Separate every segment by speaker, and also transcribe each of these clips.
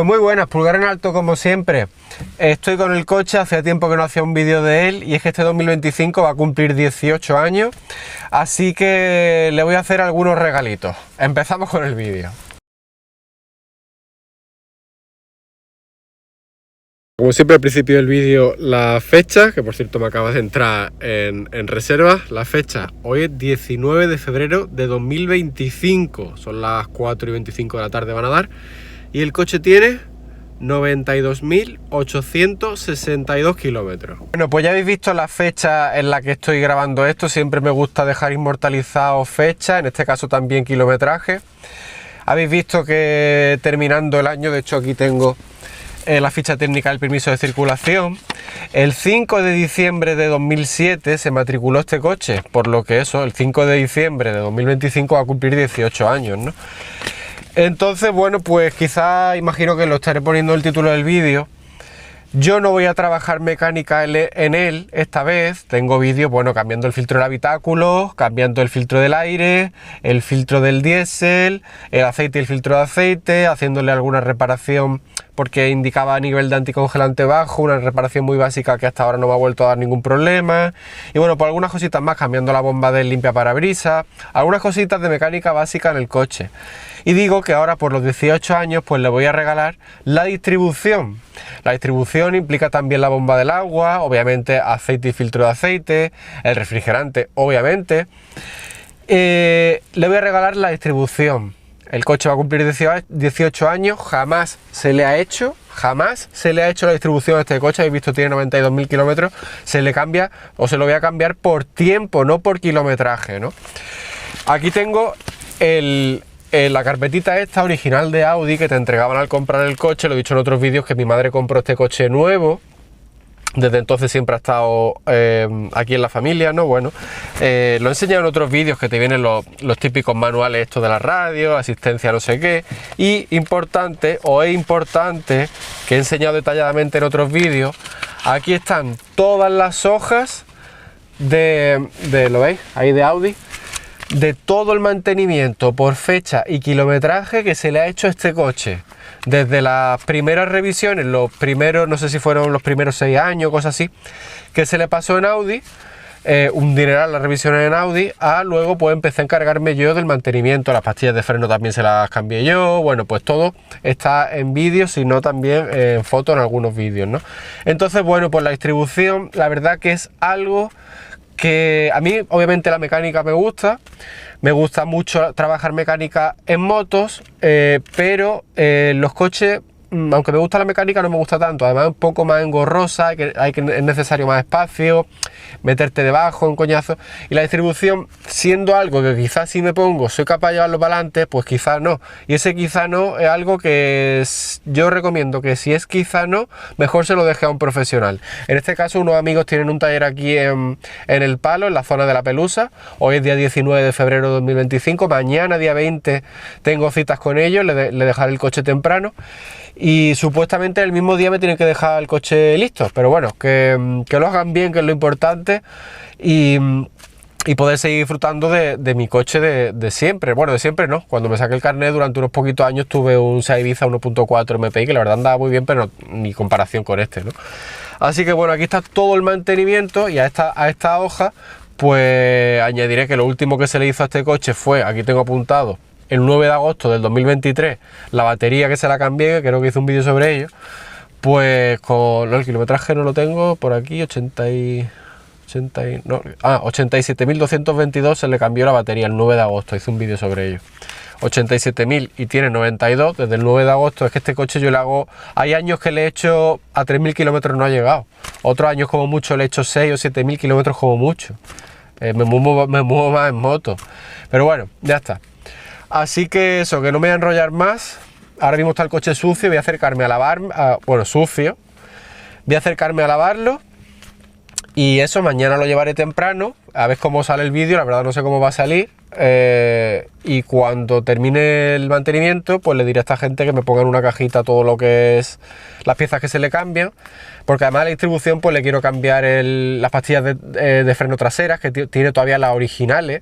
Speaker 1: Pues muy buenas, pulgar en alto como siempre. Estoy con el coche, hacía tiempo que no hacía un vídeo de él y es que este 2025 va a cumplir 18 años, así que le voy a hacer algunos regalitos. Empezamos con el vídeo. Como siempre al principio del vídeo la fecha, que por cierto me acaba de entrar en reserva. La fecha, hoy es 19 de febrero de 2025, son las 4:25 de la tarde van a dar. Y el coche tiene 92.862 kilómetros. Bueno, pues ya habéis visto la fecha en la que estoy grabando esto. Siempre me gusta dejar inmortalizado fecha, en este caso también kilometraje. Habéis visto que terminando el año, de hecho aquí tengo la ficha técnica del permiso de circulación. El 5 de diciembre de 2007 se matriculó este coche, por lo que eso, el 5 de diciembre de 2025 va a cumplir 18 años, ¿no? Entonces, bueno, pues quizá imagino que lo estaré poniendo en el título del vídeo. Yo no voy a trabajar mecánica en él esta vez. Tengo vídeos, bueno, cambiando el filtro del habitáculo, cambiando el filtro del aire, el filtro del diésel, el aceite y el filtro de aceite, haciéndole alguna reparación porque indicaba nivel de anticongelante bajo, una reparación muy básica que hasta ahora no me ha vuelto a dar ningún problema. Y bueno, pues algunas cositas más, cambiando la bomba del limpiaparabrisas, algunas cositas de mecánica básica en el coche. Y digo que ahora por los 18 años pues le voy a regalar la distribución. La distribución implica también la bomba del agua, obviamente aceite y filtro de aceite, el refrigerante, obviamente. Le voy a regalar la distribución. El coche va a cumplir 18 años, jamás se le ha hecho la distribución a este coche. Habéis visto, tiene 92.000 kilómetros, se le cambia o se lo voy a cambiar por tiempo, no por kilometraje, ¿no? Aquí tengo la carpetita esta original de Audi que te entregaban al comprar el coche. Lo he dicho en otros vídeos que mi madre compró este coche nuevo. Desde entonces siempre ha estado aquí en la familia, ¿no? Bueno, lo he enseñado en otros vídeos que te vienen los típicos manuales estos de la radio, asistencia no sé qué. Y importante, que he enseñado detalladamente en otros vídeos, aquí están todas las hojas ¿lo veis? Ahí de Audi, de todo el mantenimiento por fecha y kilometraje que se le ha hecho a este coche. Desde las primeras revisiones, los primeros, no sé si fueron los primeros 6 años, cosas así, que se le pasó en Audi, un dineral las revisiones en Audi, a luego pues empecé a encargarme yo del mantenimiento. Las pastillas de freno también se las cambié yo. Bueno, pues todo está en vídeo, sino también en foto en algunos vídeos, ¿no? Entonces, bueno, pues la distribución, la verdad que es algo que a mí obviamente la mecánica me gusta mucho trabajar mecánica en motos, pero los coches, aunque me gusta la mecánica, no me gusta tanto. Además es un poco más engorrosa, es necesario más espacio, meterte debajo, un coñazo. Y la distribución, siendo algo que quizás si me pongo, soy capaz de llevarlo para adelante, pues quizás no. Y ese quizás no es algo que yo recomiendo que si es quizás no, mejor se lo deje a un profesional. En este caso, unos amigos tienen un taller aquí en El Palo, en la zona de La Pelusa. Hoy es día 19 de febrero de 2025. Mañana, día 20, tengo citas con ellos, le dejaré el coche temprano. Y supuestamente el mismo día me tienen que dejar el coche listo, pero bueno, que lo hagan bien, que es lo importante, y poder seguir disfrutando de mi coche de siempre. Bueno, de siempre no, cuando me saqué el carnet durante unos poquitos años tuve un Seat Ibiza 1.4 MPI que la verdad andaba muy bien, pero ni comparación con este, ¿no? Así que bueno, aquí está todo el mantenimiento y a esta hoja pues añadiré que lo último que se le hizo a este coche fue, aquí tengo apuntado, el 9 de agosto del 2023, la batería que se la cambié, que creo que hice un vídeo sobre ello, pues con el kilometraje no lo tengo por aquí, 87.222 se le cambió la batería el 9 de agosto, hice un vídeo sobre ello. 87.000 y tiene 92 desde el 9 de agosto. Es que este coche yo le hago, hay años que le he hecho a 3.000 kilómetros, no ha llegado. Otros años como mucho le he hecho 6 o 7.000 kilómetros como mucho. Me muevo más en moto. Pero bueno, ya está. Así que eso, que no me voy a enrollar más. Ahora mismo está el coche sucio, voy a acercarme a sucio. Voy a acercarme a lavarlo. Y eso, mañana lo llevaré temprano, a ver cómo sale el vídeo, la verdad no sé cómo va a salir. Y cuando termine el mantenimiento, pues le diré a esta gente que me ponga en una cajita todo lo que es las piezas que se le cambian. Porque además de la distribución, pues le quiero cambiar las pastillas de freno traseras, que tiene todavía las originales.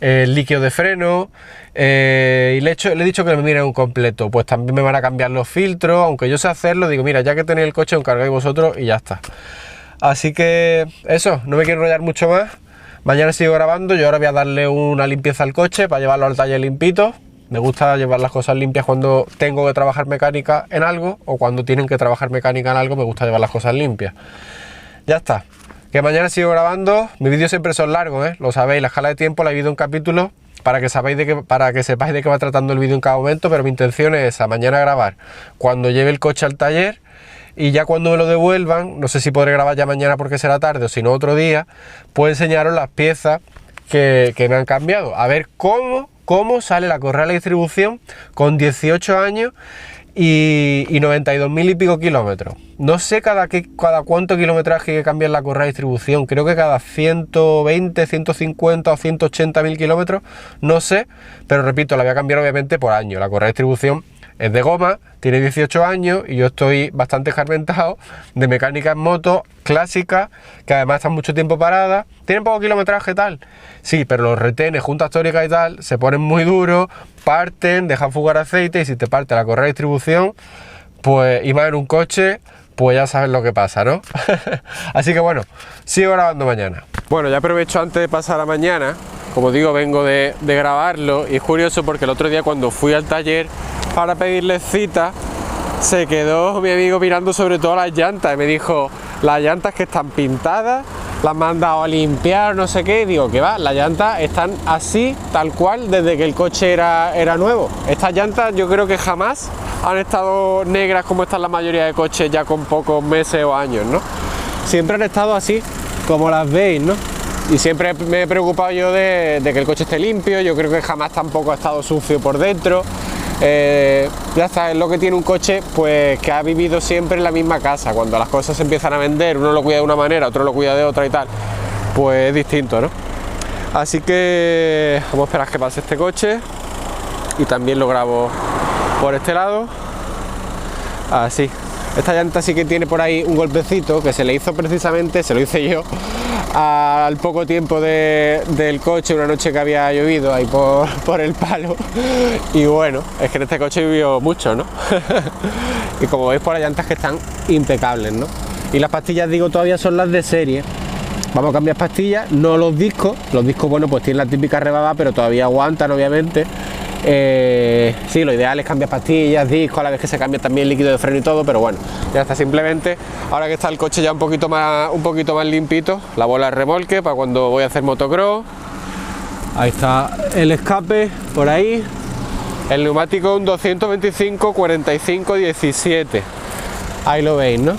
Speaker 1: el líquido de freno, y le he dicho que me miren un completo. Pues también me van a cambiar los filtros, aunque yo sé hacerlo, digo, mira, ya que tenéis el coche, os encargáis vosotros y ya está. Así que eso, no me quiero enrollar mucho más. Mañana sigo grabando. Yo ahora voy a darle una limpieza al coche para llevarlo al taller limpito. Me gusta llevar las cosas limpias cuando tengo que trabajar mecánica en algo, o cuando tienen que trabajar mecánica en algo, me gusta llevar las cosas limpias. Ya está. Que mañana sigo grabando. Mis vídeos siempre son largos, lo sabéis. La escala de tiempo la he dividido en capítulos para que sepáis de qué va tratando el vídeo en cada momento, pero mi intención es esa: mañana grabar cuando lleve el coche al taller, y ya cuando me lo devuelvan, no sé si podré grabar ya mañana porque será tarde o si no otro día, puedo enseñaros las piezas que me han cambiado. A ver cómo sale la correa de la distribución con 18 años y 92.000 y pico kilómetros. No sé cada cuánto kilometraje hay que cambiar la correa de distribución. Creo que cada 120, 150 o 180.000 kilómetros. No sé, pero repito, la voy a cambiar obviamente por año. La correa de distribución es de goma, tiene 18 años y yo estoy bastante escarmentado de mecánica en moto clásica, que además está mucho tiempo parada. ¿Tienen poco kilometraje tal? Sí, pero los retenes, juntas tóricas y tal, se ponen muy duros, parten, dejan fugar aceite, y si te parte la correa de distribución, pues, y más en un coche, pues ya sabes lo que pasa, ¿no? Así que bueno, sigo grabando mañana. Bueno, ya aprovecho antes de pasar a mañana. Como digo, vengo de grabarlo, y es curioso porque el otro día cuando fui al taller para pedirle cita, se quedó mi amigo mirando sobre todo las llantas y me dijo: las llantas que están pintadas, las me han dado a limpiar, no sé qué. Y digo, que va, las llantas están así, tal cual, desde que el coche era nuevo. Estas llantas yo creo que jamás han estado negras como están la mayoría de coches ya con pocos meses o años, ¿no? Siempre han estado así, como las veis, ¿no? Y siempre me he preocupado yo de que el coche esté limpio. Yo creo que jamás tampoco ha estado sucio por dentro. Ya está, es lo que tiene un coche, pues que ha vivido siempre en la misma casa. Cuando las cosas se empiezan a vender, uno lo cuida de una manera, otro lo cuida de otra y tal, pues es distinto, ¿no? Así que vamos a esperar que pase este coche y también lo grabo por este lado. Así. Esta llanta sí que tiene por ahí un golpecito que se le hizo precisamente, se lo hice yo al poco tiempo del coche, una noche que había llovido ahí por el palo. Y bueno, es que en este coche vivió mucho, ¿no? Y como veis, por las llantas que están impecables, ¿no? Y las pastillas, digo, todavía son las de serie. Vamos a cambiar pastillas, no los discos. Los discos, bueno, pues tienen la típica rebaba, pero todavía aguantan, obviamente. Sí, lo ideal es cambiar pastillas, discos, a la vez que se cambia también líquido de freno y todo, pero bueno, ya está. Simplemente, ahora que está el coche ya un poquito más limpito, la bola de remolque para cuando voy a hacer motocross. Ahí está el escape, por ahí. El neumático un 225 45 17. Ahí lo veis, ¿no?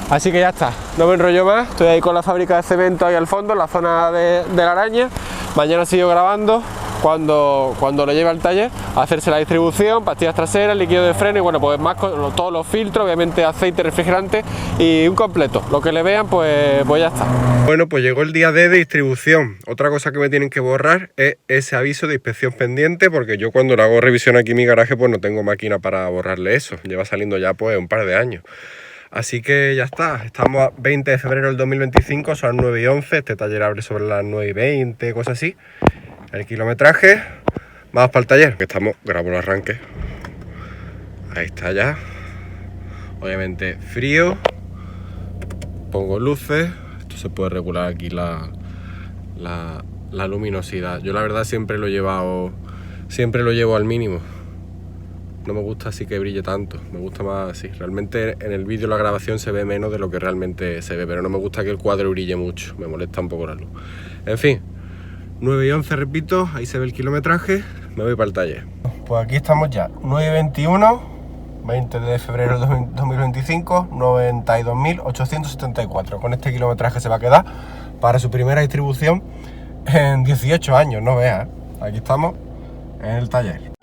Speaker 1: Así que ya está, no me enrollo más. Estoy ahí con la fábrica de cemento ahí al fondo, en la zona de la araña. Mañana sigo grabando cuando lo lleve al taller, a hacerse la distribución, pastillas traseras, líquido de freno y bueno, pues más con todos los filtros, obviamente aceite, refrigerante y un completo. Lo que le vean, pues ya está. Bueno, pues llegó el día D de distribución. Otra cosa que me tienen que borrar es ese aviso de inspección pendiente, porque yo cuando le hago revisión aquí en mi garaje, pues no tengo máquina para borrarle eso. Lleva saliendo ya pues un par de años. Así que ya está, estamos a 20 de febrero del 2025, son las 9 y 11, este taller abre sobre las 9 y 20, cosas así. El kilometraje, vamos para el taller, que estamos, grabo el arranque. Ahí está ya. Obviamente frío. Pongo luces. Esto se puede regular aquí la luminosidad. Yo la verdad siempre lo llevo al mínimo. No me gusta así que brille tanto, me gusta más así. Realmente en el vídeo la grabación se ve menos de lo que realmente se ve, pero no me gusta que el cuadro brille mucho, me molesta un poco la luz. En fin, 9 y 11 repito, ahí se ve el kilometraje, me voy para el taller. Pues aquí estamos ya, 9 y 21, 20 de febrero de 2025, 92.874. Con este kilometraje se va a quedar para su primera distribución en 18 años, no veas, ¿eh? Aquí estamos en el taller.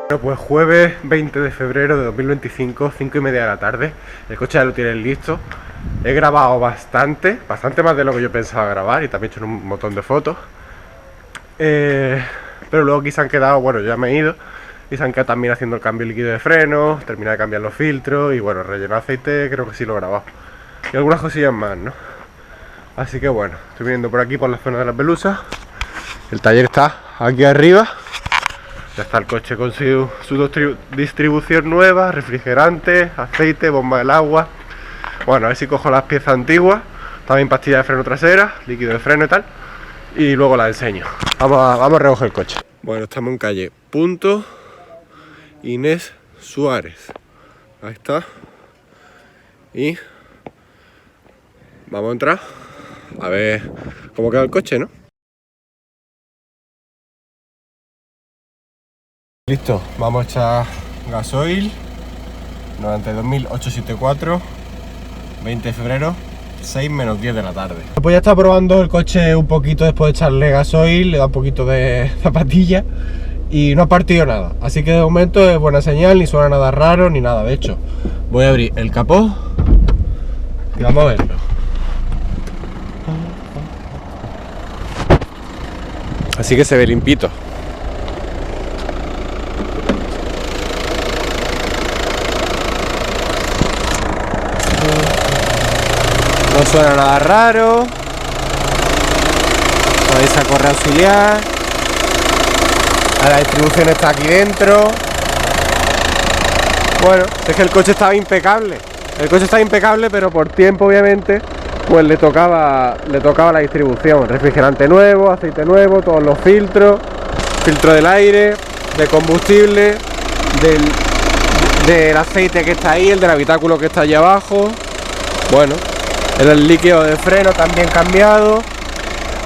Speaker 1: Bueno, pues jueves 20 de febrero de 2025, 5:30 de la tarde. El coche ya lo tienen listo. He grabado bastante más de lo que yo pensaba grabar, y también he hecho un montón de fotos. Pero luego aquí se han quedado, bueno, ya me he ido, y se han quedado también haciendo el cambio líquido de freno, terminar de cambiar los filtros y bueno, relleno de aceite, creo que sí lo he grabado. Y algunas cosillas más, ¿no? Así que bueno, estoy viniendo por aquí, por la zona de las Belusas. El taller está aquí arriba. Ya está el coche con su distribución nueva, refrigerante, aceite, bomba del agua. Bueno, a ver si cojo las piezas antiguas, también pastilla de freno trasera, líquido de freno y tal, y luego las enseño. Vamos a recoger el coche. Bueno, estamos en calle Punto Inés Suárez. Ahí está. Y vamos a entrar a ver cómo queda el coche, ¿no? Listo, vamos a echar gasoil 92.874, 20 de febrero, 6 menos 10 de la tarde. Pues ya está probando el coche un poquito después de echarle gasoil, le da un poquito de zapatilla y no ha partido nada. Así que de momento es buena señal, ni suena nada raro ni nada. De hecho, voy a abrir el capó y vamos a verlo. Así que se ve limpito. No suena nada raro. Podéis a correa auxiliar. La distribución está aquí dentro. Bueno, es que el coche estaba impecable. El coche estaba impecable, pero por tiempo obviamente pues le tocaba la distribución. Refrigerante nuevo, aceite nuevo, todos los filtros, filtro del aire, de combustible, del aceite que está ahí, el del habitáculo que está allí abajo. Bueno, el líquido de freno también cambiado,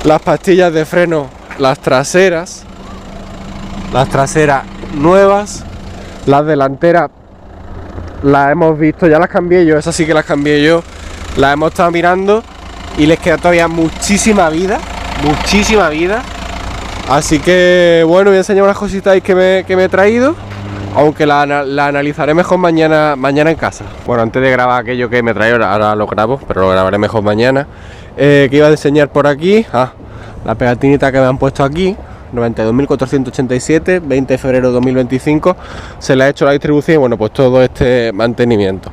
Speaker 1: las pastillas de freno, las traseras nuevas, las delanteras las hemos visto, ya las cambié yo, esas sí que las cambié yo, las hemos estado mirando y les queda todavía muchísima vida, así que bueno, voy a enseñar unas cositas que me he traído. Aunque la analizaré mejor mañana en casa. Bueno, antes de grabar aquello que me trae, ahora lo grabo, pero lo grabaré mejor mañana. Que iba a enseñar por aquí, la pegatinita que me han puesto aquí, 92.487, 20 de febrero de 2025, se le ha hecho la distribución y bueno, pues todo este mantenimiento.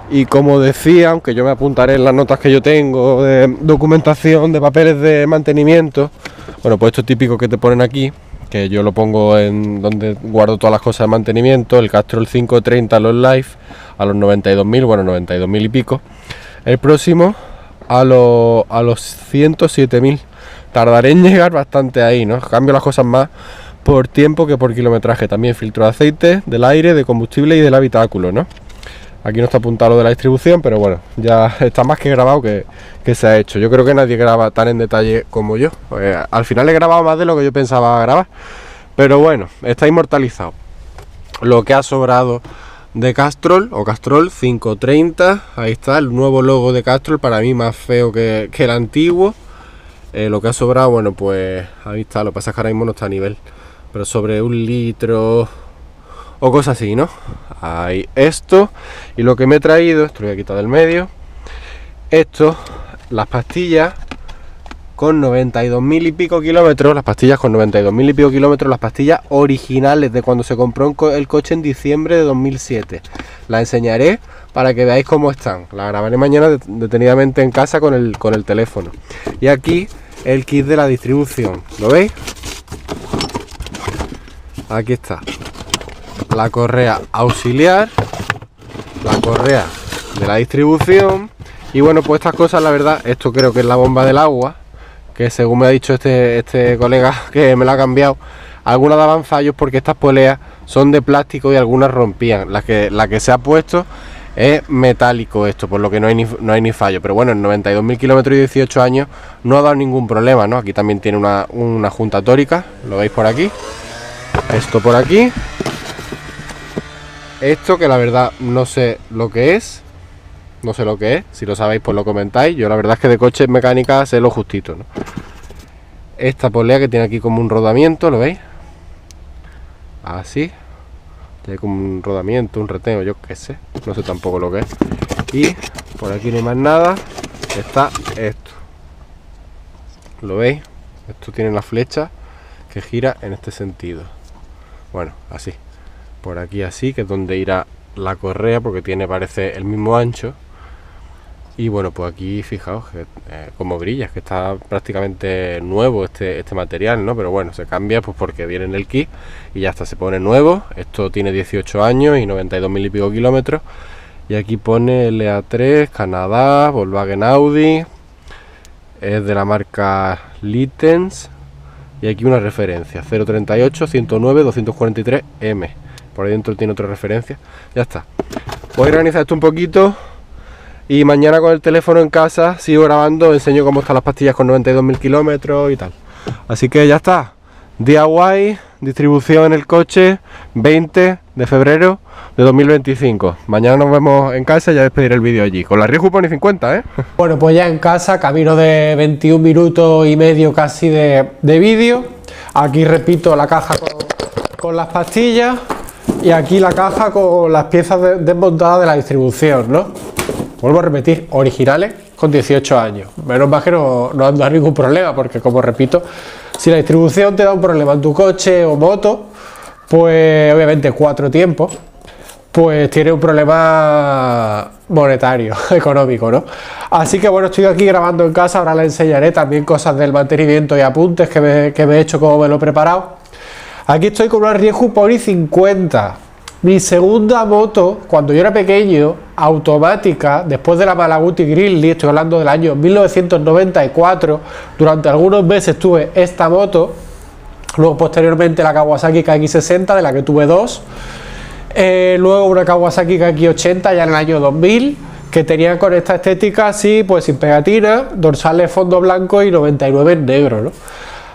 Speaker 1: Y como decía, aunque yo me apuntaré en las notas que yo tengo de documentación, de papeles de mantenimiento, bueno, pues esto es típico que te ponen aquí, que yo lo pongo en donde guardo todas las cosas de mantenimiento, el Castrol 530 los Life a los 92.000, bueno, 92.000 y pico. El próximo a los 107.000. Tardaré en llegar bastante ahí, ¿no? Cambio las cosas más por tiempo que por kilometraje. También filtro de aceite, del aire, de combustible y del habitáculo, ¿no? Aquí no está apuntado lo de la distribución, pero bueno, ya está más que grabado que se ha hecho. Yo creo que nadie graba tan en detalle como yo. Al final he grabado más de lo que yo pensaba grabar. Pero bueno, está inmortalizado. Lo que ha sobrado de Castrol, o Castrol 530, ahí está, el nuevo logo de Castrol, para mí más feo que el antiguo. Lo que ha sobrado, bueno, pues ahí está, lo que pasa es que ahora mismo no está a nivel. Pero sobre 1 litro... o cosas así, ¿no? Hay esto, y lo que me he traído, esto lo voy a quitar del medio, esto, las pastillas con 92.000 y pico kilómetros, las pastillas originales de cuando se compró el coche en diciembre de 2007. Las enseñaré para que veáis cómo están, las grabaré mañana detenidamente en casa con el teléfono. Y aquí el kit de la distribución, ¿lo veis? Aquí está. La correa auxiliar, la correa de la distribución y bueno, pues estas cosas, la verdad, esto creo que es la bomba del agua, que según me ha dicho este colega que me la ha cambiado, algunas daban fallos porque estas poleas son de plástico y algunas rompían. La que se ha puesto es metálico esto, por lo que no hay ni fallo, pero bueno, en 92.000 kilómetros y 18 años no ha dado ningún problema, ¿no? Aquí también tiene una junta tórica, lo veis por aquí, esto por aquí. Esto que la verdad no sé lo que es, si lo sabéis pues lo comentáis. Yo la verdad es que de coches mecánicas sé lo justito, ¿no? Esta polea que tiene aquí como un rodamiento, ¿lo veis? Así, Ya hay como un rodamiento, un reteo, yo qué sé, no sé tampoco lo que es. Y por aquí no hay más nada, está esto. ¿Lo veis? Esto tiene la flecha que gira en este sentido. Bueno, así. Por aquí así, que es donde irá la correa, porque tiene, parece, el mismo ancho. Y bueno, pues aquí fijaos que como brilla, es que está prácticamente nuevo este material, ¿no? Pero bueno, se cambia pues porque viene en el kit y ya está, se pone nuevo. Esto tiene 18 años y 92.000 y pico kilómetros. Y aquí pone LA3, Canadá, Volkswagen Audi. Es de la marca Litens. Y aquí una referencia, 038 109 243M. Por ahí dentro tiene otra referencia. Ya está. Voy a organizar esto un poquito. Y mañana con el teléfono en casa sigo grabando, enseño cómo están las pastillas con 92.000 kilómetros y tal. Así que ya está. DIY, distribución en el coche, 20 de febrero de 2025. Mañana nos vemos en casa y ya despediré el vídeo allí. Con la Rio Pony 50, ¿eh? Bueno, pues ya en casa, camino de 21 minutos y medio casi de vídeo. Aquí repito la caja con las pastillas y aquí la caja con las piezas desmontadas de la distribución, ¿no? Vuelvo a repetir, originales con 18 años. Menos mal que no han dado ningún problema, porque como repito, si la distribución te da un problema en tu coche o moto, pues obviamente 4 tiempos, pues tiene un problema monetario, económico, ¿no? Así que bueno, estoy aquí grabando en casa, ahora les enseñaré también cosas del mantenimiento y apuntes que me he hecho, como me lo he preparado. Aquí estoy con una Rio Pony 50. Mi segunda moto, cuando yo era pequeño, automática, después de la Malaguti Grizzly, estoy hablando del año 1994, durante algunos meses tuve esta moto, luego posteriormente la Kawasaki KX60, de la que tuve 2, luego una Kawasaki KX80 ya en el año 2000, que tenía con esta estética así, pues sin pegatina, dorsales fondo blanco y 99 en negro, ¿no?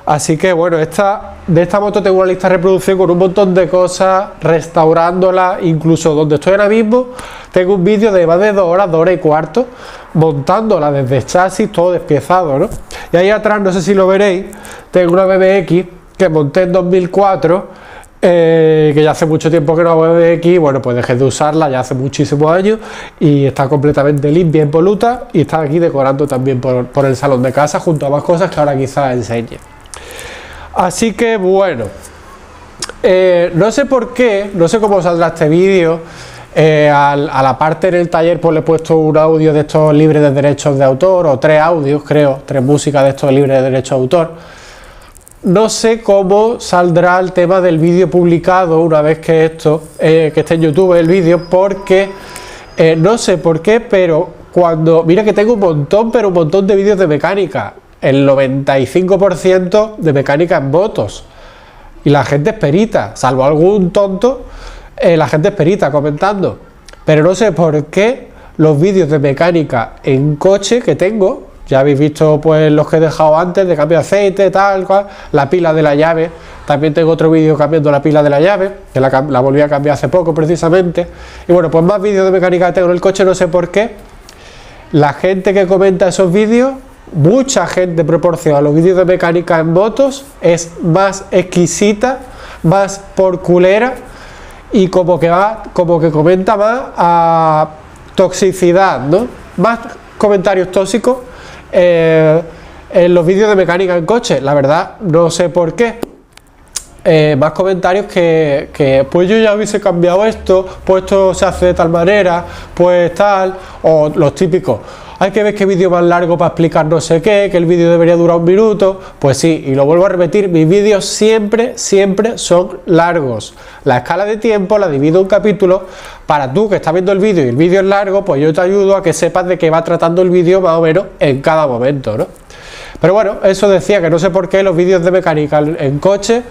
Speaker 1: Así que bueno, de esta moto tengo una lista de reproducción con un montón de cosas, restaurándola, incluso donde estoy ahora mismo, tengo un vídeo de más de 2 horas, 2 horas y cuarto, montándola desde el chasis, todo despiezado, ¿no? Y ahí atrás, no sé si lo veréis, tengo una BMX que monté en 2004, que ya hace mucho tiempo que no hago BMX, bueno, pues dejé de usarla ya hace muchísimos años y está completamente limpia, impoluta, y está aquí decorando también por el salón de casa, junto a más cosas que ahora quizás enseñe. Así que bueno, no sé por qué, no sé cómo saldrá este vídeo. A la parte en el taller pues le he puesto un audio de estos libres de derechos de autor, o 3 audios, creo, 3 músicas de estos libres de derechos de autor. No sé cómo saldrá el tema del vídeo publicado una vez que que esté en YouTube el vídeo, porque no sé por qué, pero mira que tengo un montón, pero un montón de vídeos de mecánica. El 95% de mecánica en motos, y la gente es perita, salvo algún tonto, la gente es perita comentando, pero no sé por qué los vídeos de mecánica en coche que tengo, ya habéis visto pues los que he dejado antes, de cambio de aceite, tal cual, la pila de la llave, también tengo otro vídeo cambiando la pila de la llave, que la volví a cambiar hace poco precisamente, y bueno, pues más vídeos de mecánica que tengo en el coche, no sé por qué, la gente que comenta esos vídeos, mucha gente proporciona a los vídeos de mecánica en motos, es más exquisita, más por culera, y como que comenta más a toxicidad, ¿no? Más comentarios tóxicos en los vídeos de mecánica en coche, la verdad no sé por qué. Más comentarios que pues yo ya hubiese cambiado esto, pues esto se hace de tal manera, pues tal, o los típicos, hay que ver qué vídeo más largo para explicar no sé qué, que el vídeo debería durar 1 minuto, pues sí, y lo vuelvo a repetir, mis vídeos siempre son largos. La escala de tiempo la divido en capítulos, para tú que estás viendo el vídeo y el vídeo es largo, pues yo te ayudo a que sepas de qué va tratando el vídeo más o menos en cada momento, ¿no? Pero bueno, eso decía, que no sé por qué los vídeos de mecánica en coche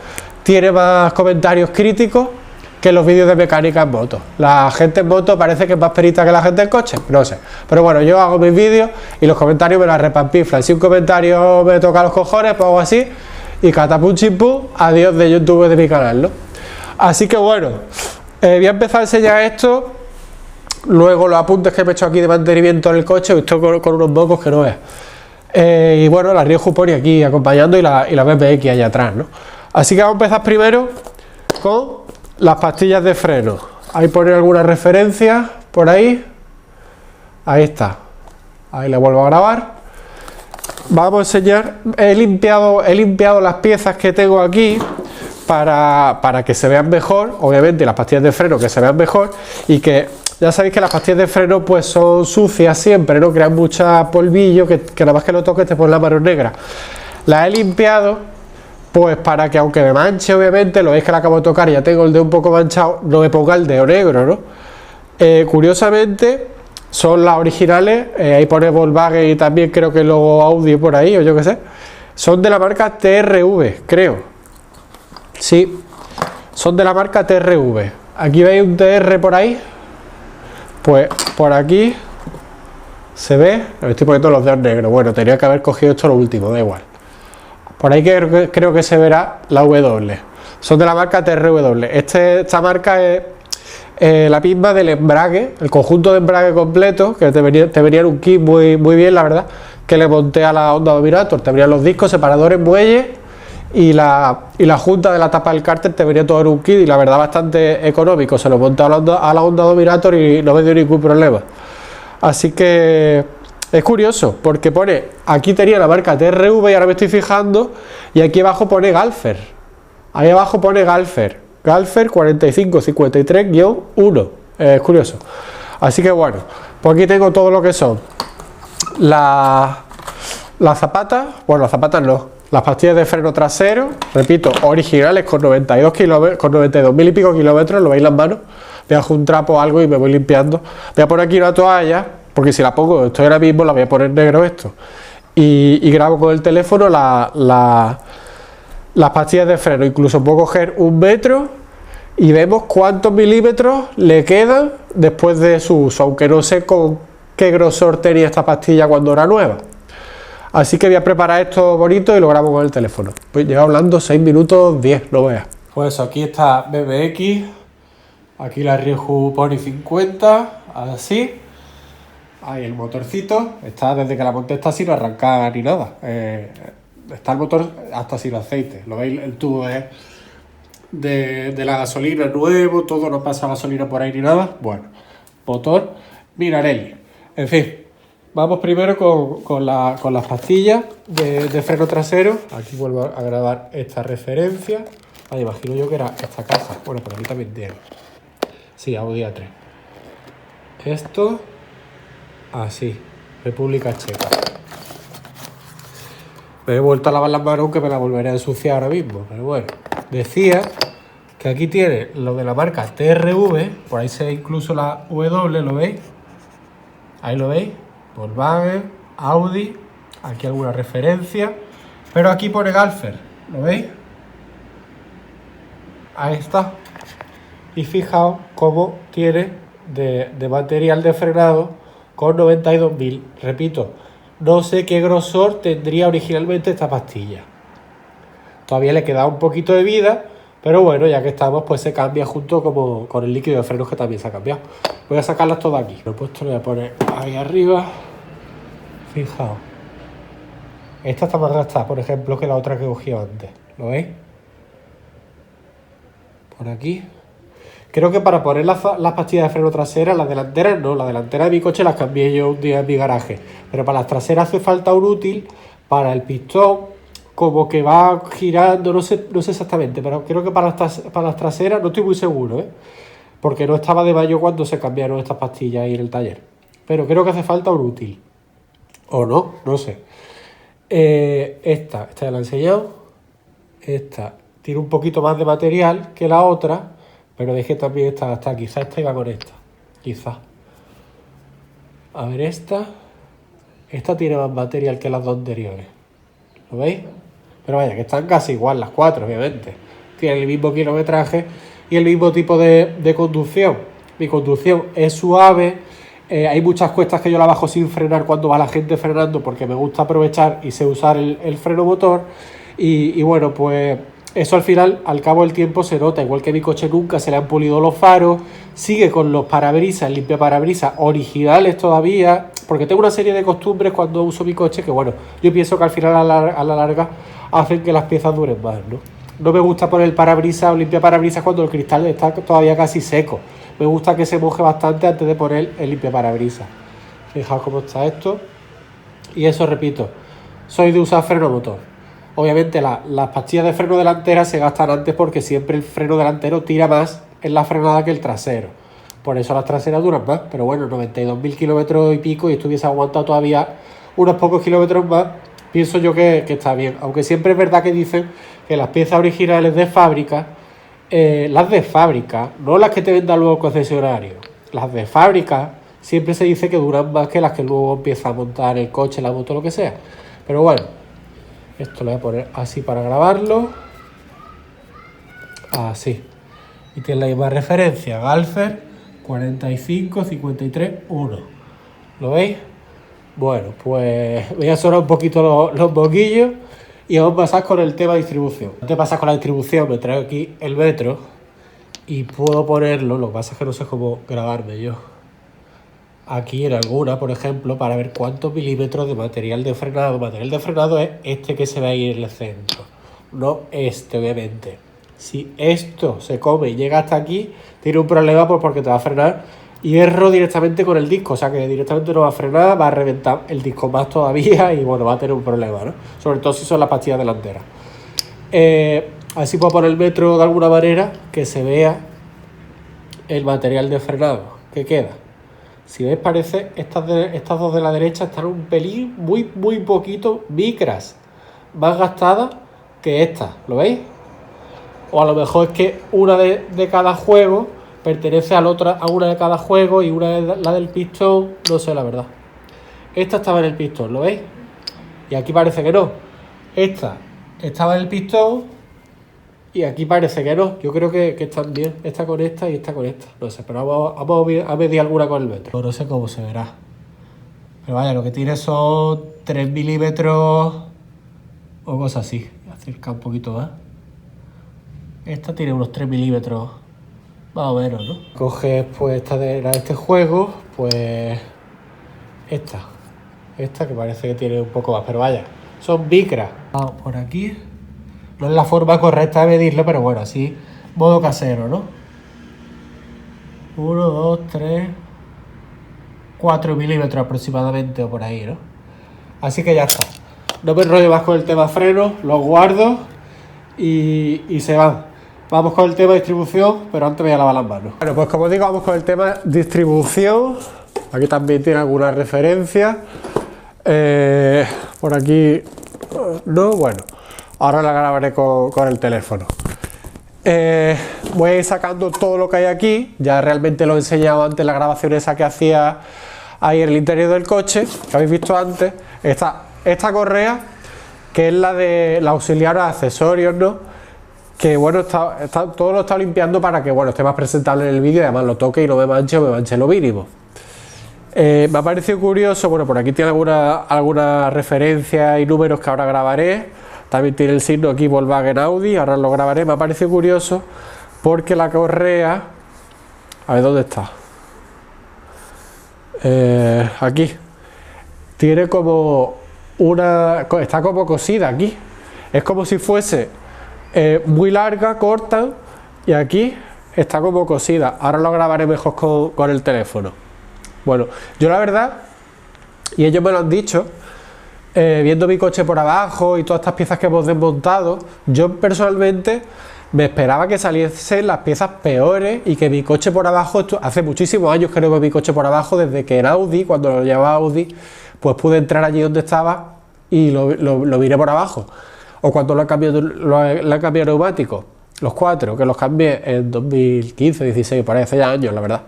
Speaker 1: tiene más comentarios críticos que los vídeos de mecánica en moto. La gente en moto parece que es más perita que la gente en coche, no sé. Pero bueno, yo hago mis vídeos y los comentarios me la repampinflan. Si un comentario me toca los cojones, pues hago así y catapum chimpum, adiós de YouTube de mi canal, ¿no? Así que bueno, voy a empezar a enseñar esto, luego los apuntes que me he hecho aquí de mantenimiento en el coche, estoy con unos mocos que no es. Y bueno, la Rio Pony aquí acompañando y la BMX allá atrás, ¿no? Así que vamos a empezar primero con las pastillas de freno. Ahí pone alguna referencia por ahí. Ahí está. Ahí le vuelvo a grabar. Vamos a enseñar. He limpiado las piezas que tengo aquí para que se vean mejor. Obviamente las pastillas de freno que se vean mejor y que ya sabéis que las pastillas de freno pues son sucias siempre, ¿no? Crean mucha polvillo que nada más que lo toques te pones la mano negra. Las he limpiado pues para que aunque me manche, obviamente, lo veis que la acabo de tocar y ya tengo el dedo un poco manchado, no me ponga el dedo negro, ¿no? Curiosamente son las originales, ahí pone Volkswagen y también creo que el logo Audi por ahí, o yo qué sé. Son de la marca TRV, creo. Sí, son de la marca TRV. Aquí veis un TR por ahí. Pues por aquí se ve, me estoy poniendo los dedos negros. Bueno, tenía que haber cogido esto lo último, da igual. Por ahí creo que se verá la W. Son de la marca TRW. Esta marca es la misma del embrague, el conjunto de embrague completo, que te venía en un kit muy bien, la verdad, que le monté a la Honda Dominator. Te venían los discos, separadores, muelles y la junta de la tapa del cárter te venía todo en un kit y la verdad bastante económico. Se lo monté a la Honda Dominator y no me dio ningún problema. Así que es curioso porque pone, aquí tenía la marca TRV y ahora me estoy fijando y aquí abajo pone Galfer. Ahí abajo pone Galfer 4553-1. Es curioso. Así que bueno, pues aquí tengo todo lo que son las zapatas, bueno, las zapatas no, las pastillas de freno trasero, repito, originales con 92 kilómetros, con 92.000 y pico kilómetros, lo veis en las manos. Voy a hacer un trapo o algo y me voy limpiando. Voy a poner aquí una toalla, porque si la pongo, estoy ahora mismo, la voy a poner negro esto. Y grabo con el teléfono las pastillas de freno. Incluso puedo coger un metro y vemos cuántos milímetros le quedan después de su uso, aunque no sé con qué grosor tenía esta pastilla cuando era nueva. Así que voy a preparar esto bonito y lo grabo con el teléfono. Pues llevo hablando 6 minutos 10, no veas. Pues aquí está BMX, aquí la Ryoju Pony 50, así. Ahí el motorcito, está desde que la monté está sin arrancar ni nada. Está el motor hasta sin aceite. Lo veis, el tubo es de la gasolina nuevo, todo, no pasa gasolina por ahí ni nada. Bueno, motor Minarelli. En fin, vamos primero con las pastillas de freno trasero. Aquí vuelvo a grabar esta referencia. Ahí imagino yo que era esta caja. Bueno, por aquí también tiene. Sí, Audi A3. Esto, así, República Checa. Me he vuelto a lavar las manos, aunque me la volveré a ensuciar ahora mismo. Pero bueno, decía que aquí tiene lo de la marca TRV. Por ahí se ve incluso la W, ¿lo veis? Ahí lo veis. Volkswagen, Audi. Aquí alguna referencia. Pero aquí pone Galfer, ¿lo veis? Ahí está. Y fijaos cómo tiene de material de frenado con 92.000. Repito, no sé qué grosor tendría originalmente esta pastilla. Todavía le queda un poquito de vida, pero bueno, ya que estamos, pues se cambia junto como con el líquido de frenos que también se ha cambiado. Voy a sacarlas todas aquí. Lo he puesto, lo voy a poner ahí arriba. Fijaos. Esta está más gastada, por ejemplo, que la otra que cogí antes. ¿Lo veis? Por aquí. Creo que para poner las pastillas de freno traseras, las delanteras no, las delanteras de mi coche las cambié yo un día en mi garaje. Pero para las traseras hace falta un útil para el pistón, como que va girando, no sé exactamente, pero creo que para las traseras no estoy muy seguro, porque no estaba de mayo cuando se cambiaron estas pastillas ahí en el taller. Pero creo que hace falta un útil. O no sé. Esta ya la he enseñado. Esta tiene un poquito más de material que la otra. Pero dejé también esta hasta, quizá esta iba con esta. Quizá. A ver, esta tiene más material que las dos anteriores. ¿Lo veis? Pero vaya, que están casi igual las cuatro, obviamente. Tienen el mismo kilometraje y el mismo tipo de conducción. Mi conducción es suave. Hay muchas cuestas que yo la bajo sin frenar cuando va la gente frenando porque me gusta aprovechar y sé usar el freno motor. Y bueno, pues eso al final, al cabo del tiempo se nota, igual que a mi coche nunca se le han pulido los faros, sigue con los parabrisas, limpiaparabrisas originales todavía, porque tengo una serie de costumbres cuando uso mi coche que bueno, yo pienso que al final a la larga hacen que las piezas duren más, ¿no? No me gusta poner el parabrisas o limpiaparabrisas cuando el cristal está todavía casi seco. Me gusta que se moje bastante antes de poner el limpiaparabrisas. Fijaos cómo está esto. Y eso, repito, soy de usar freno motor. Obviamente las pastillas de freno delantera se gastan antes porque siempre el freno delantero tira más en la frenada que el trasero. Por eso las traseras duran más. Pero bueno, 92.000 kilómetros y pico y esto hubiese aguantado todavía unos pocos kilómetros más. Pienso yo que está bien. Aunque siempre es verdad que dicen que las piezas originales de fábrica, las de fábrica, no las que te vendan luego el concesionario, las de fábrica siempre se dice que duran más que las que luego empieza a montar el coche, la moto, lo que sea. Pero bueno, esto lo voy a poner así para grabarlo. Así. Y tiene la misma referencia, Galfer 45-53-1. ¿Lo veis? Bueno, pues voy a sonar un poquito los boquillos y vamos a pasar con el tema de distribución. Antes de pasar con la distribución, me traigo aquí el metro y puedo ponerlo, lo que pasa es que no sé cómo grabarme yo. Aquí en alguna, por ejemplo, para ver cuántos milímetros de material de frenado. Material de frenado es este que se ve ahí en el centro, no este, obviamente. Si esto se come y llega hasta aquí, tiene un problema pues porque te va a frenar hierro directamente con el disco, o sea que directamente no va a frenar, va a reventar el disco más todavía y bueno, va a tener un problema, ¿no? Sobre todo si son las pastillas delanteras. Así puedo poner el metro de alguna manera que se vea el material de frenado que queda. Si veis, parece estas dos de la derecha están un pelín, muy poquito, micras, más gastadas que estas, ¿lo veis? O a lo mejor es que una de cada juego pertenece a una de cada juego y una es la del pistón, no sé la verdad. Esta estaba en el pistón, ¿lo veis? Y aquí parece que no. Esta estaba en el pistón y aquí parece que no. Yo creo que están bien. Esta con esta y esta con esta. No sé, pero vamos a medir alguna con el metro. No sé cómo se verá. Pero vaya, lo que tiene son 3 milímetros o cosas así. Voy a acercar un poquito más. Esta tiene unos 3 milímetros. Más o menos, ¿no? Coges pues esta de este juego, pues esta que parece que tiene un poco más, pero vaya, son micras. Vamos por aquí. No es la forma correcta de medirlo, pero bueno, así, modo casero, ¿no? 1, 2, 3, 4 milímetros aproximadamente o por ahí, ¿no? Así que ya está. No me enrollo más con el tema freno, los guardo y se van. Vamos con el tema de distribución, pero antes voy a lavar las manos. Bueno, pues como digo, vamos con el tema distribución. Aquí también tiene alguna referencia. Por aquí, no, bueno, ahora la grabaré con el teléfono. Voy a ir sacando todo lo que hay aquí. Ya realmente lo he enseñado antes en la grabación esa que hacía ahí en el interior del coche, que habéis visto antes. Esta correa, que es la auxiliar a accesorios, ¿no? Que bueno, todo lo he estado limpiando para que bueno, esté más presentable en el vídeo y además lo toque y no me manche o me manche lo mínimo. Me ha parecido curioso, bueno, por aquí tiene alguna referencia y números que ahora grabaré. También tiene el signo aquí Volkswagen Audi, ahora lo grabaré. Me ha parecido curioso porque la correa, a ver dónde está, aquí, tiene como está como cosida aquí, es como si fuese muy larga, corta, y aquí está como cosida. Ahora lo grabaré mejor con el teléfono. Bueno, yo la verdad, y ellos me lo han dicho, viendo mi coche por abajo y todas estas piezas que hemos desmontado, yo personalmente me esperaba que saliesen las piezas peores y que mi coche por abajo, hace muchísimos años que no veo mi coche por abajo, desde que en Audi, cuando lo llevaba Audi, pues pude entrar allí donde estaba y lo miré por abajo. O cuando le he cambiado neumáticos, los 4, que los cambié en 2015, 16, parece ya años, la verdad.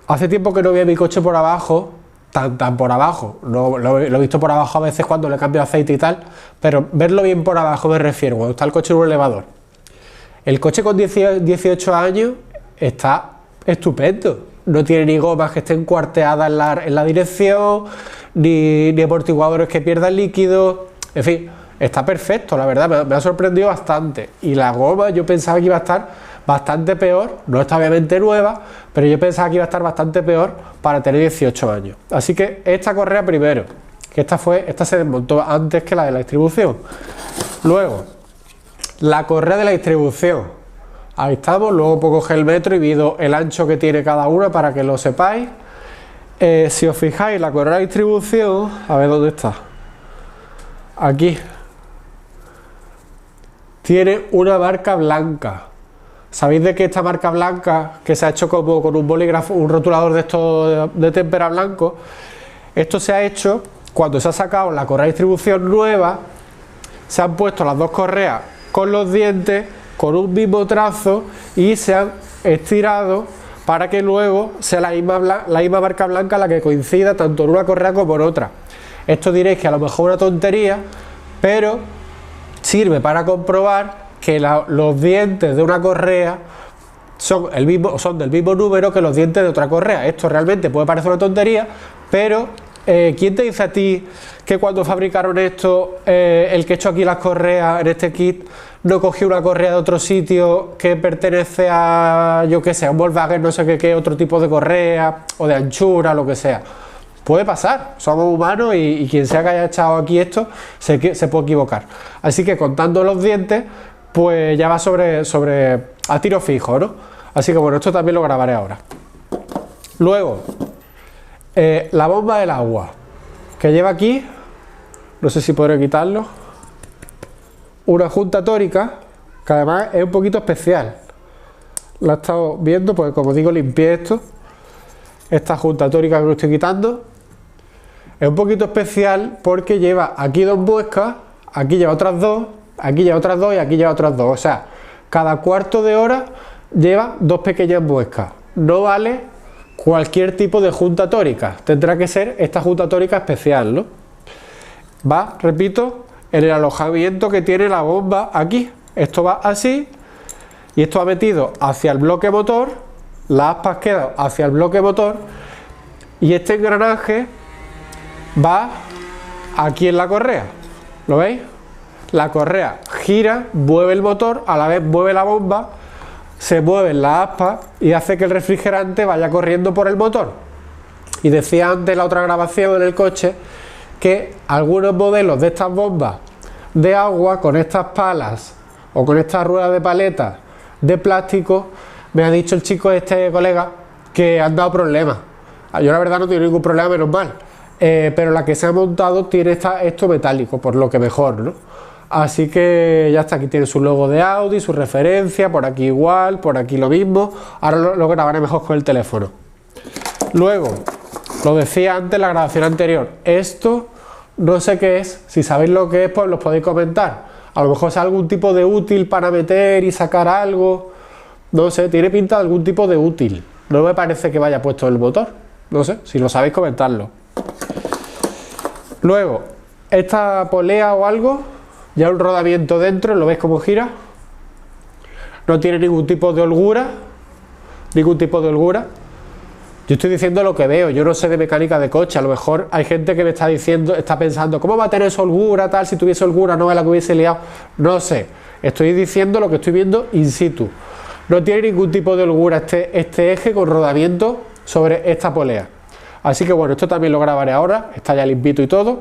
Speaker 1: Hace tiempo que no veía mi coche por abajo, tan por abajo. Lo he visto por abajo a veces cuando le cambio aceite y tal, pero verlo bien por abajo me refiero, cuando está el coche en un elevador. El coche con 18 años está estupendo. No tiene ni gomas que estén cuarteadas en la dirección, ni amortiguadores que pierdan líquido, en fin, está perfecto, la verdad, me ha sorprendido bastante. Y la goma yo pensaba que iba a estar bastante peor, no está obviamente nueva, pero yo pensaba que iba a estar bastante peor para tener 18 años. Así que esta correa primero, que esta se desmontó antes que la de la distribución. Luego, la correa de la distribución. Ahí estamos, luego puedo coger el metro y mido el ancho que tiene cada una para que lo sepáis. Si os fijáis, la correa de distribución, a ver dónde está. Aquí. Tiene una marca blanca. ¿Sabéis de qué esta marca blanca, que se ha hecho como con un bolígrafo, un rotulador de estos de témpera blanco? Esto se ha hecho cuando se ha sacado la correa de distribución nueva, se han puesto las dos correas con los dientes, con un mismo trazo y se han estirado para que luego sea la misma marca blanca la que coincida tanto en una correa como en otra. Esto diréis que a lo mejor es una tontería, pero sirve para comprobar que los dientes de una correa son del mismo número que los dientes de otra correa. Esto realmente puede parecer una tontería, pero ¿quién te dice a ti que cuando fabricaron esto, el que ha hecho aquí las correas en este kit no cogió una correa de otro sitio que pertenece a, yo qué sé, a un Volkswagen, no sé qué, otro tipo de correa o de anchura, lo que sea? Puede pasar, somos humanos y quien sea que haya echado aquí esto se puede equivocar. Así que contando los dientes, pues ya va sobre a tiro fijo, ¿no? Así que bueno, esto también lo grabaré ahora. Luego, la bomba del agua que lleva aquí, no sé si podré quitarlo, una junta tórica que además es un poquito especial. La he estado viendo, pues como digo, limpié esta junta tórica que lo estoy quitando. Es un poquito especial porque lleva aquí dos muescas, aquí lleva otras dos, aquí lleva otras dos y aquí lleva otras dos. O sea, cada cuarto de hora lleva dos pequeñas muescas. No vale cualquier tipo de junta tórica, tendrá que ser esta junta tórica especial, ¿no? Va, repito, en el alojamiento que tiene la bomba aquí. Esto va así y esto va metido hacia el bloque motor, las aspas quedan hacia el bloque motor y este engranaje va aquí en la correa. ¿Lo veis? La correa gira, mueve el motor, a la vez mueve la bomba, se mueven las aspas y hace que el refrigerante vaya corriendo por el motor. Y decía antes en la otra grabación en el coche que algunos modelos de estas bombas de agua con estas palas o con estas ruedas de paleta de plástico, me ha dicho el chico colega, que han dado problemas. Yo la verdad no tengo ningún problema, menos mal. Pero la que se ha montado tiene esto metálico, por lo que mejor, ¿no? Así que ya está, aquí tiene su logo de Audi, su referencia, por aquí igual, por aquí lo mismo. Ahora lo grabaré mejor con el teléfono. Luego, lo decía antes en la grabación anterior, esto no sé qué es. Si sabéis lo que es, pues los podéis comentar. A lo mejor es algún tipo de útil para meter y sacar algo. No sé, tiene pinta de algún tipo de útil. No me parece que vaya puesto en el motor. No sé, si lo sabéis, comentadlo. Luego, esta polea o algo, ya un rodamiento dentro, ¿lo veis cómo gira? No tiene ningún tipo de holgura. Ningún tipo de holgura. Yo estoy diciendo lo que veo, yo no sé de mecánica de coche. A lo mejor hay gente que me está diciendo, está pensando, ¿cómo va a tener esa holgura tal? Si tuviese holgura no es la que hubiese liado. No sé, estoy diciendo lo que estoy viendo in situ. No tiene ningún tipo de holgura este eje con rodamiento sobre esta polea. Así que bueno, esto también lo grabaré ahora, está ya limpito y todo.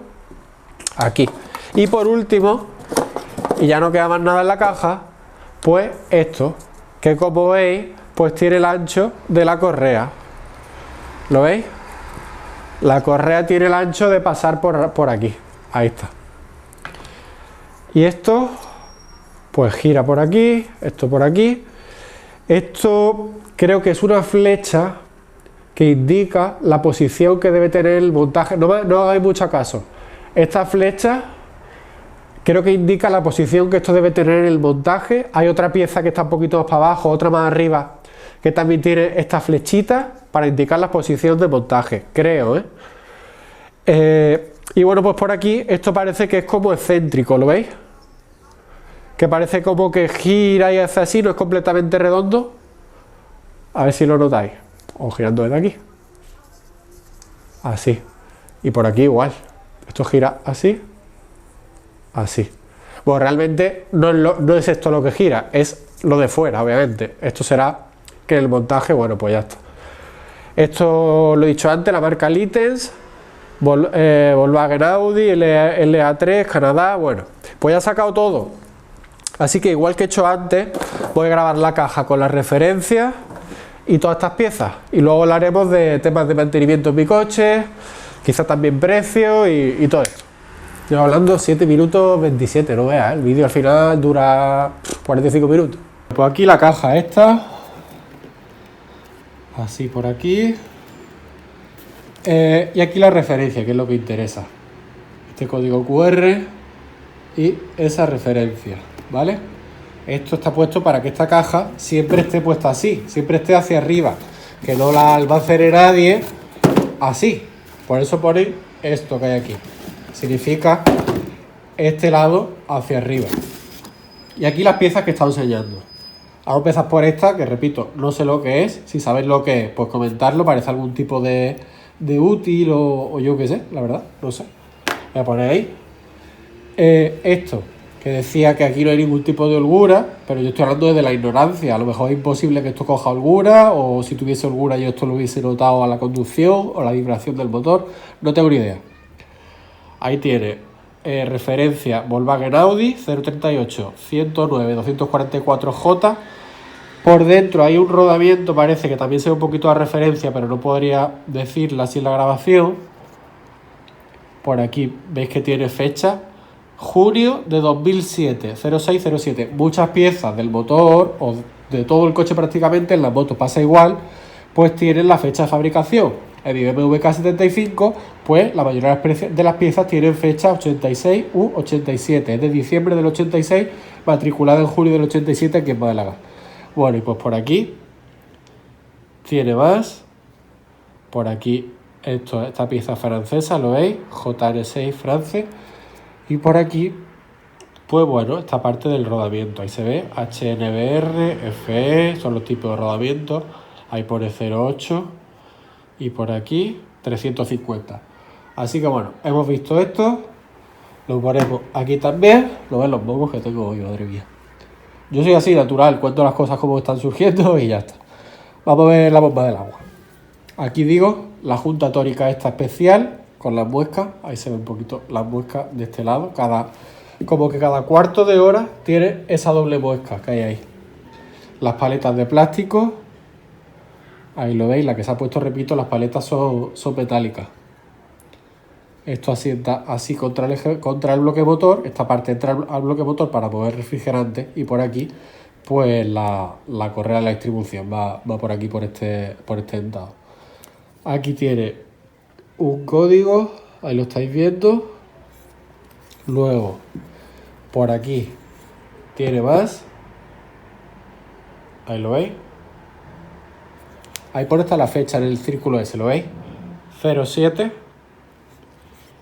Speaker 1: Aquí. Y por último, y ya no queda más nada en la caja, pues esto, que como veis, pues tiene el ancho de la correa. ¿Lo veis? La correa tiene el ancho de pasar por aquí. Ahí está. Y esto, pues gira por aquí, esto por aquí. Esto creo que es una flecha que indica la posición que debe tener el montaje. No hagáis mucho caso. Esta flecha creo que indica la posición que esto debe tener en el montaje. Hay otra pieza que está un poquito más para abajo, otra más arriba, que también tiene esta flechita para indicar la posición de montaje, creo, y bueno, pues por aquí esto parece que es como excéntrico, ¿lo veis? Que parece como que gira y hace así, no es completamente redondo. A ver si lo notáis. O girando desde aquí. Así. Y por aquí igual. Esto gira así. Así. Bueno, realmente no es esto lo que gira, es lo de fuera, obviamente. Esto será que en el montaje, bueno, pues ya está. Esto lo he dicho antes, la marca Litens, Volkswagen Audi, LA3, Canadá, bueno. Pues ya he sacado todo. Así que igual que he hecho antes, voy a grabar la caja con las referencias y todas estas piezas. Y luego hablaremos de temas de mantenimiento en mi coche, quizás también precio y todo esto. Llevo hablando 7 minutos 27, no veas, el vídeo al final dura 45 minutos. Pues aquí la caja esta, así por aquí, y aquí la referencia, que es lo que interesa. Este código QR y esa referencia, ¿vale? Esto está puesto para que esta caja siempre esté puesta así, siempre esté hacia arriba, que no la almacene nadie así. Por eso ponéis esto que hay aquí. Significa este lado hacia arriba. Y aquí las piezas que he estado enseñando. Vamos a empezar por esta, que repito, no sé lo que es. Si sabéis lo que es, pues comentarlo. Parece algún tipo de útil o yo qué sé, la verdad, no sé. Voy a poner ahí. Esto, que decía que aquí no hay ningún tipo de holgura, pero yo estoy hablando desde la ignorancia. A lo mejor es imposible que esto coja holgura, o si tuviese holgura yo esto lo hubiese notado a la conducción o la vibración del motor. No tengo ni idea. Ahí tiene referencia Volkswagen Audi 038 109 244J. Por dentro hay un rodamiento, parece que también se ve un poquito de referencia, pero no podría decirla así en la grabación. Por aquí veis que tiene fecha junio de 2007, 0607. Muchas piezas del motor o de todo el coche prácticamente, en las motos pasa igual, pues tienen la fecha de fabricación. En mi BMW K75, pues la mayoría de las piezas tienen fecha 86 u 87. Es de diciembre del 86, matriculada en julio del 87 aquí en Málaga. Bueno, y pues por aquí tiene más. Por aquí esta pieza francesa, ¿lo veis? JN6 France. Y por aquí, pues bueno, esta parte del rodamiento. Ahí se ve HNBR, FE, son los tipos de rodamiento. Ahí pone 08 y por aquí 350. Así que bueno, hemos visto esto. Lo ponemos aquí también. Lo ven los mocos que tengo hoy, madre mía. Yo soy así, natural, cuento las cosas como están surgiendo y ya está. Vamos a ver la bomba del agua. Aquí digo, la junta tórica esta especial, con las muescas. Ahí se ve un poquito las muescas de este lado. Como que cada cuarto de hora tiene esa doble muesca que hay ahí. Las paletas de plástico. Ahí lo veis, la que se ha puesto, repito, las paletas son metálicas. Esto asienta así contra el bloque motor. Esta parte entra al bloque motor para mover refrigerante. Y por aquí, pues la correa de la distribución va por aquí, por este dentado. Aquí tiene un código, ahí lo estáis viendo. Luego, por aquí tiene más. Ahí lo veis. Ahí por está la fecha en el círculo ese, ¿lo veis? 07.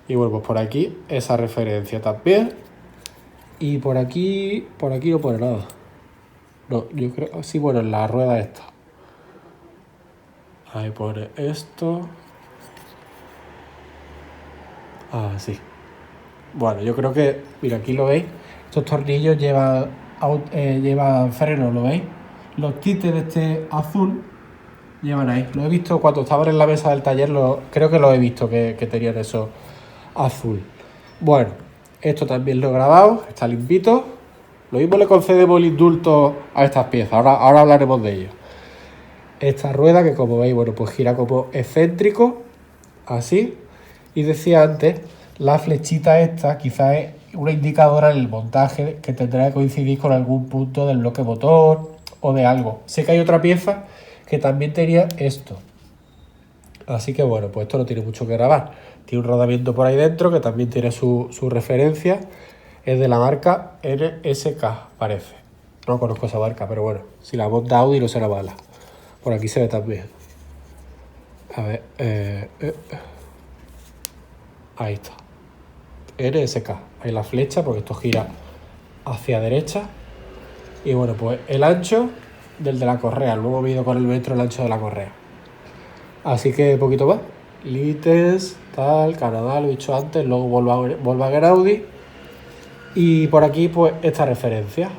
Speaker 1: Y bueno, pues por aquí esa referencia también. Y por aquí no pone nada. No, yo creo, sí, bueno, en la rueda esta. Ahí pone esto. Ah, sí. Bueno, yo creo que, mira, aquí lo veis. Estos tornillos llevan freno, ¿lo veis? Los tites de este azul llevan ahí. Lo he visto cuando estaban en la mesa del taller, creo que lo he visto que tenían eso azul. Bueno, esto también lo he grabado, está limpito. Lo mismo le concedemos el indulto a estas piezas, ahora hablaremos de ello. Esta rueda que, como veis, bueno, pues gira como excéntrico, así. Y decía antes, la flechita esta quizás es una indicadora en el montaje que tendrá que coincidir con algún punto del bloque motor o de algo. Sé que hay otra pieza que también tenía esto. Así que bueno, pues esto no tiene mucho que grabar. Tiene un rodamiento por ahí dentro que también tiene su referencia. Es de la marca NSK, parece. No conozco esa marca, pero bueno, si la monta Audi no será mala. Por aquí se ve también. A ver, ahí está. NSK. Ahí la flecha, porque esto gira hacia derecha. Y bueno, pues el ancho del de la correa. Luego mido con el metro el ancho de la correa. Así que poquito más. Lites, tal, Canadá, lo he dicho antes. Luego Volkswagen Audi. Y por aquí, pues, esta referencia.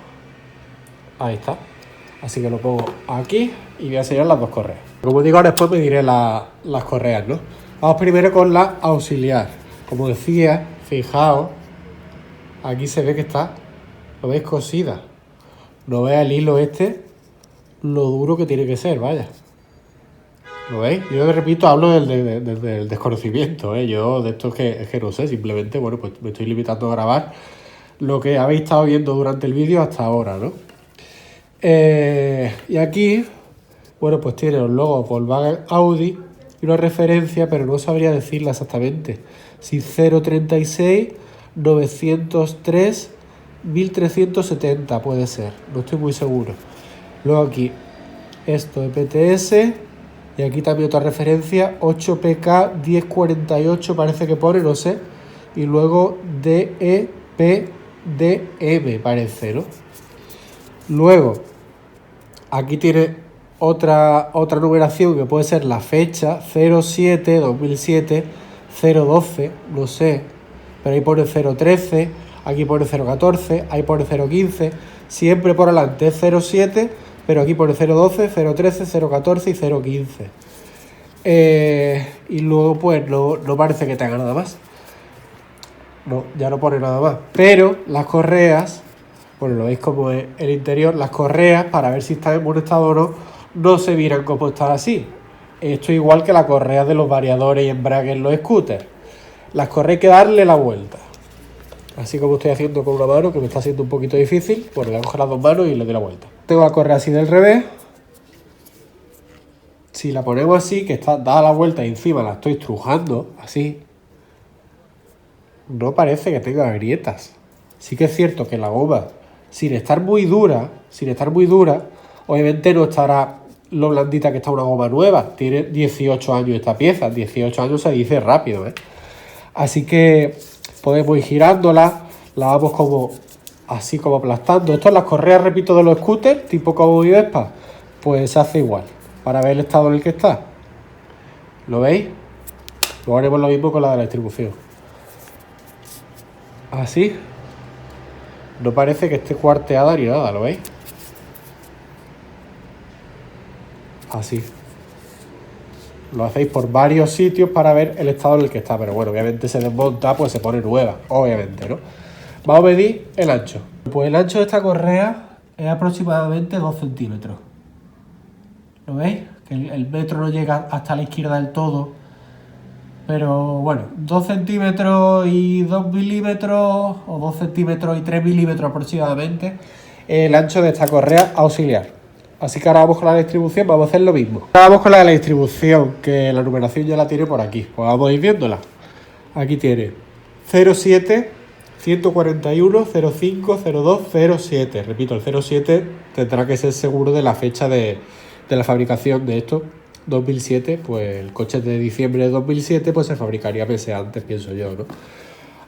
Speaker 1: Ahí está. Así que lo pongo aquí y voy a enseñar las dos correas. Como digo, ahora después me diré las correas, ¿no? Vamos primero con la auxiliar. Como decía, fijaos aquí se ve que está, ¿lo veis? Cosida. No veis el hilo este, lo duro que tiene que ser, vaya. ¿Lo veis? Yo repito, hablo del desconocimiento, ¿eh? Yo de esto es que no sé, simplemente, bueno, pues me estoy limitando a grabar lo que habéis estado viendo durante el vídeo hasta ahora, ¿no? Y aquí, bueno, pues tiene los logos Volkswagen, Audi y una referencia, pero no sabría decirla exactamente. Si 036, 903, 1370 puede ser, no estoy muy seguro. Luego aquí, esto de PTS, y aquí también otra referencia, 8PK 1048 parece que pone, no sé. Y luego DEPDM parece, ¿no? Luego, aquí tiene otra numeración que puede ser la fecha, 07, 2007, 012, no sé. Pero ahí pone 013, aquí pone 014, ahí pone 015. Siempre por delante es 07, pero aquí pone 012, 013, 014 y 015. Y luego pues no parece que tenga nada más. No, ya no pone nada más. Pero las correas, bueno, lo veis como es el interior, las correas, para ver si está en buen estado o no, no se miran como están así. Esto igual que la correa de los variadores y embragues en los scooters. Las correas hay que darle la vuelta. Así como estoy haciendo con una mano, que me está haciendo un poquito difícil. Bueno, voy a coger las dos manos y le doy la vuelta. Tengo la correa así del revés. Si la ponemos así, que está dada la vuelta y encima la estoy estrujando, así, no parece que tenga grietas. Sí que es cierto que la goma, sin estar muy dura, obviamente no estará lo blandita que está una goma nueva. Tiene 18 años esta pieza, 18 años se dice rápido, ¿eh? Así que podemos ir girándola, la vamos como así como aplastando. Esto en las correas, repito, de los scooters, tipo como mi Vespa, pues se hace igual, para ver el estado en el que está. ¿Lo veis? Luego haremos lo mismo con la de la distribución. Así. No parece que esté cuarteada ni nada, ¿lo veis? Así. Lo hacéis por varios sitios para ver el estado en el que está. Pero bueno, obviamente se desmonta, pues se pone nueva, obviamente, ¿no? Vamos a medir el ancho. Pues el ancho de esta correa es aproximadamente 2 centímetros. ¿Lo veis? Que el metro no llega hasta la izquierda del todo. Pero bueno, 2 centímetros y 2 milímetros, o 2 centímetros y 3 milímetros aproximadamente, el ancho de esta correa auxiliar. Así que ahora vamos con la distribución, vamos a hacer lo mismo. Ahora vamos con la de la distribución, que la numeración ya la tiene por aquí. Pues vamos a ir viéndola. Aquí tiene 07, 141, 05, 02, 07. Repito, el 07 tendrá que ser seguro de la fecha de la fabricación de esto. 2007, pues el coche de diciembre de 2007 pues se fabricaría meses antes, pienso yo, ¿no?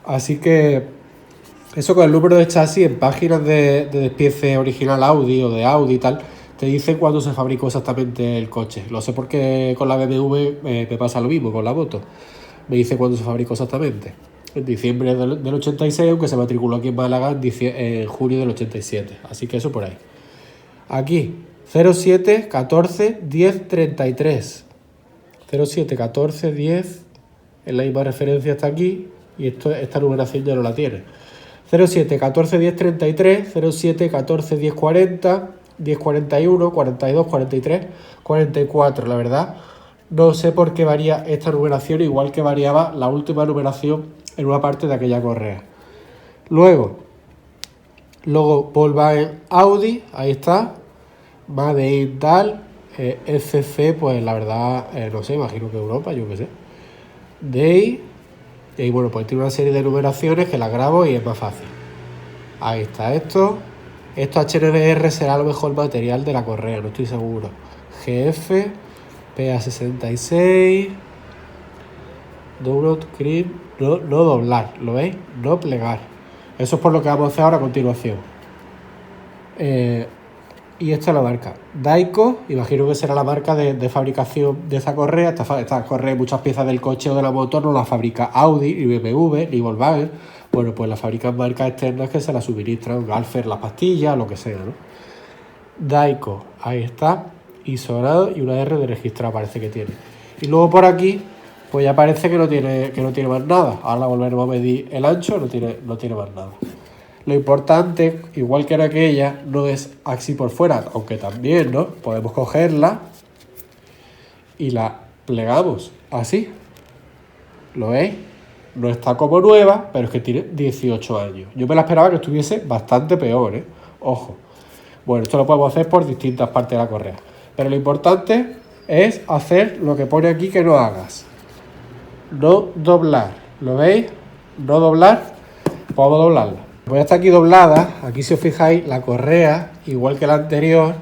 Speaker 1: Así que eso con el número de chasis en páginas de despiece original Audi o de Audi y tal, te dicen cuándo se fabricó exactamente el coche. Lo sé porque con la BMW me pasa lo mismo, con la moto. Me dice cuándo se fabricó exactamente. En diciembre del 86, aunque se matriculó aquí en Málaga en junio del 87. Así que eso por ahí. Aquí 07, 14, 10, 33. 07, 14, 10. En la misma referencia está aquí. Y esta numeración ya no la tiene. 07, 14, 10, 33. 07, 14, 10, 40. 10, 41, 42, 43, 44. La verdad, no sé por qué varía esta numeración, igual que variaba la última numeración en una parte de aquella correa. Luego Volkswagen Audi, ahí está. Made in tal, FC, pues la verdad, no sé, imagino que Europa, yo qué sé. Day, y bueno, pues tiene una serie de numeraciones que las grabo y es más fácil. Ahí está esto. Esto HNBR será a lo mejor el material de la correa, no estoy seguro. GF, PA66, Donut Cream, no doblar, ¿lo veis? No plegar. Eso es por lo que vamos a hacer ahora a continuación. Y esta es la marca Daico, imagino que será la marca de fabricación de esta correa. Esta correa, muchas piezas del coche o de la moto no la fabrica Audi, ni BMW, ni Volkswagen. Bueno, pues la fabrican marcas externas que se la suministran, Galfer, las pastillas, lo que sea, ¿no? Daico, ahí está, isolado y una R de registrado parece que tiene. Y luego por aquí, pues ya parece que no tiene más nada. Ahora volveremos a medir el ancho, no tiene más nada. Lo importante, igual que en aquella, no es así por fuera, aunque también, ¿no? Podemos cogerla y la plegamos así. ¿Lo veis? No está como nueva, pero es que tiene 18 años. Yo me la esperaba que estuviese bastante peor, ¿eh? Ojo. Bueno, esto lo podemos hacer por distintas partes de la correa. Pero lo importante es hacer lo que pone aquí que no hagas. No doblar. ¿Lo veis? No doblar. Podemos doblarla. Pues ya está aquí doblada. Aquí, si os fijáis, la correa, igual que la anterior,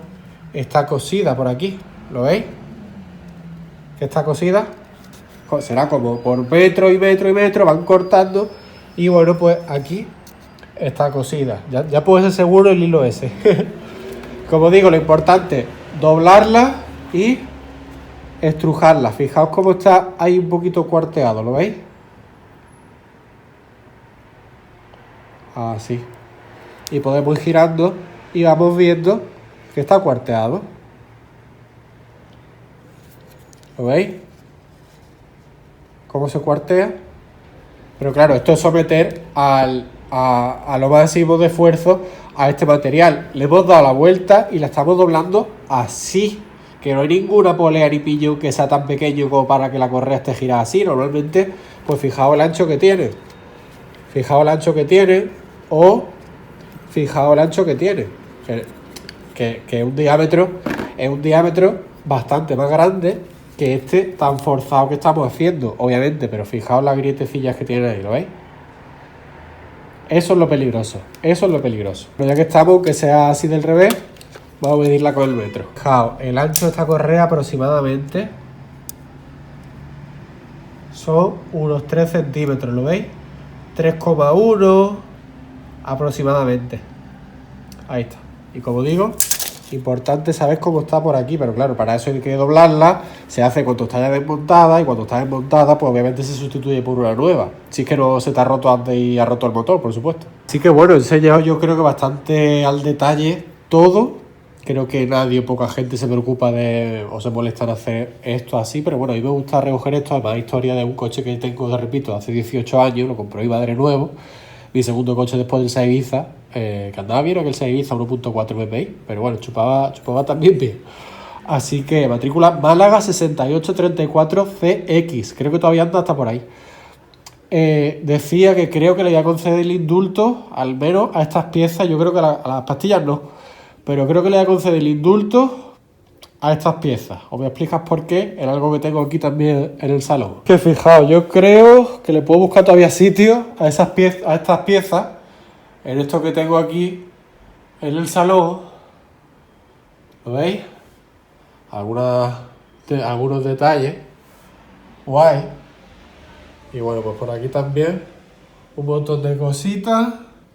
Speaker 1: está cosida por aquí. ¿Lo veis? Que está cosida. Será como por metro y metro y metro, van cortando. Y bueno, pues aquí está cosida. Ya puede ser seguro el hilo ese. Como digo, lo importante, doblarla y estrujarla. Fijaos cómo está ahí un poquito cuarteado, ¿lo veis? Así. Y podemos ir girando y vamos viendo que está cuarteado. ¿Lo veis? ¿Cómo se cuartea? Pero claro, esto es someter a lo máximo de esfuerzo a este material. Le hemos dado la vuelta y la estamos doblando así. Que no hay ninguna polea ni pillo que sea tan pequeño como para que la correa esté girada así. Normalmente, pues fijaos el ancho que tiene. Fijaos el ancho que tiene. O fijaos el ancho que tiene. Que es un diámetro bastante más grande que este tan forzado que estamos haciendo, obviamente. Pero fijaos las grietecillas que tiene ahí, ¿lo veis? Eso es lo peligroso. Eso es lo peligroso. Pero ya que estamos, que sea así del revés, vamos a medirla con el metro. Fijaos, el ancho de esta correa aproximadamente son unos 3 centímetros, ¿lo veis? 3,1 aproximadamente. Ahí está. Y como digo, importante saber cómo está por aquí, pero claro, para eso hay que doblarla. Se hace cuando está ya desmontada, y cuando está desmontada, pues obviamente se sustituye por una nueva. Si es que no se te ha roto antes y ha roto el motor, por supuesto. Así que bueno, he enseñado yo creo que bastante al detalle todo. Creo que nadie, poca gente se preocupa de o se molesta en hacer esto así, pero bueno, a mí me gusta recoger esto. Además, historia de un coche que tengo, repito, hace 18 años, lo compró mi padre nuevo. Mi segundo coche después del Seat Ibiza, que andaba bien, que el Seat Ibiza 1.4 PPI, pero bueno, chupaba también bien. Así que matrícula Málaga 6834 CX, creo que todavía anda hasta por ahí. Decía que creo que le voy a conceder el indulto, al menos a estas piezas. Yo creo que a las pastillas no, pero creo que le voy a conceder el indulto a estas piezas. Os voy a explicar por qué, en algo que tengo aquí también en el salón. Que fijaos, yo creo que le puedo buscar todavía sitio a estas piezas, en esto que tengo aquí en el salón. ¿Lo veis? Algunos detalles guay. Y bueno, pues por aquí también un montón de cositas,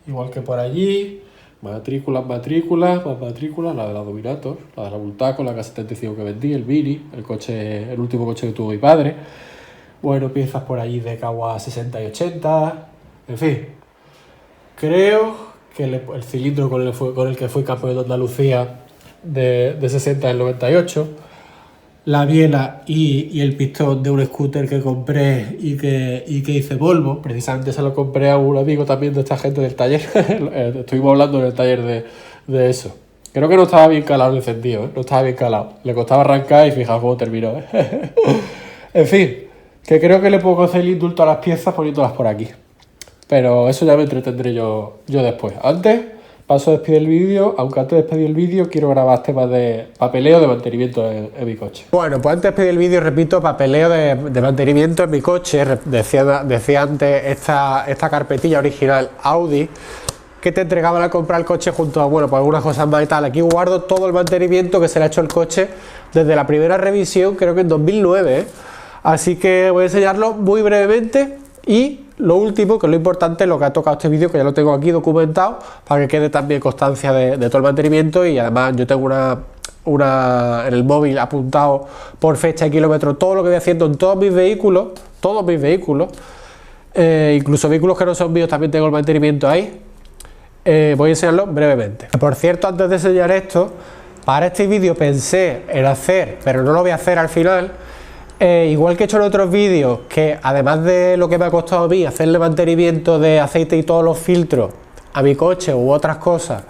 Speaker 1: igual que por allí. Matrículas, la de la Dominator, la de la Bultaco, la K75 que vendí, el Mini, el último coche que tuvo mi padre. Bueno, piezas por allí de Kawa 60 y 80, en fin. Creo que el cilindro con el que fui campeón de Andalucía de 60 del 98, la biela y el pistón de un scooter que compré y que hice Volvo. Precisamente se lo compré a un amigo también de esta gente del taller. Estuvimos hablando en el taller de eso. Creo que no estaba bien calado el encendido, ¿eh? No estaba bien calado. Le costaba arrancar y fijaos cómo terminó, ¿eh? En fin, que creo que le puedo conceder el indulto a las piezas poniéndolas por aquí. Pero eso ya me entretendré yo después. Antes paso a despedir el vídeo, aunque antes de despedir el vídeo quiero grabar temas de papeleo de mantenimiento en mi coche. Bueno, pues antes de despedir el vídeo, repito, papeleo de mantenimiento en mi coche. Decía antes esta carpetilla original Audi que te entregaban al comprar el coche junto a, bueno, pues algunas cosas más y tal. Aquí guardo todo el mantenimiento que se le ha hecho al coche desde la primera revisión, creo que en 2009, ¿eh? Así que voy a enseñarlo muy brevemente. Y lo último, que es lo importante, lo que ha tocado este vídeo, que ya lo tengo aquí documentado, para que quede también constancia de todo el mantenimiento. Y además yo tengo en el móvil apuntado por fecha y kilómetros todo lo que voy haciendo en todos mis vehículos, incluso vehículos que no son míos también tengo el mantenimiento ahí. Voy a enseñarlo brevemente. Por cierto, antes de enseñar esto, para este vídeo pensé en hacer, pero no lo voy a hacer al final, igual que he hecho en otros vídeos, que además de lo que me ha costado a mí hacerle mantenimiento de aceite y todos los filtros a mi coche u otras cosas,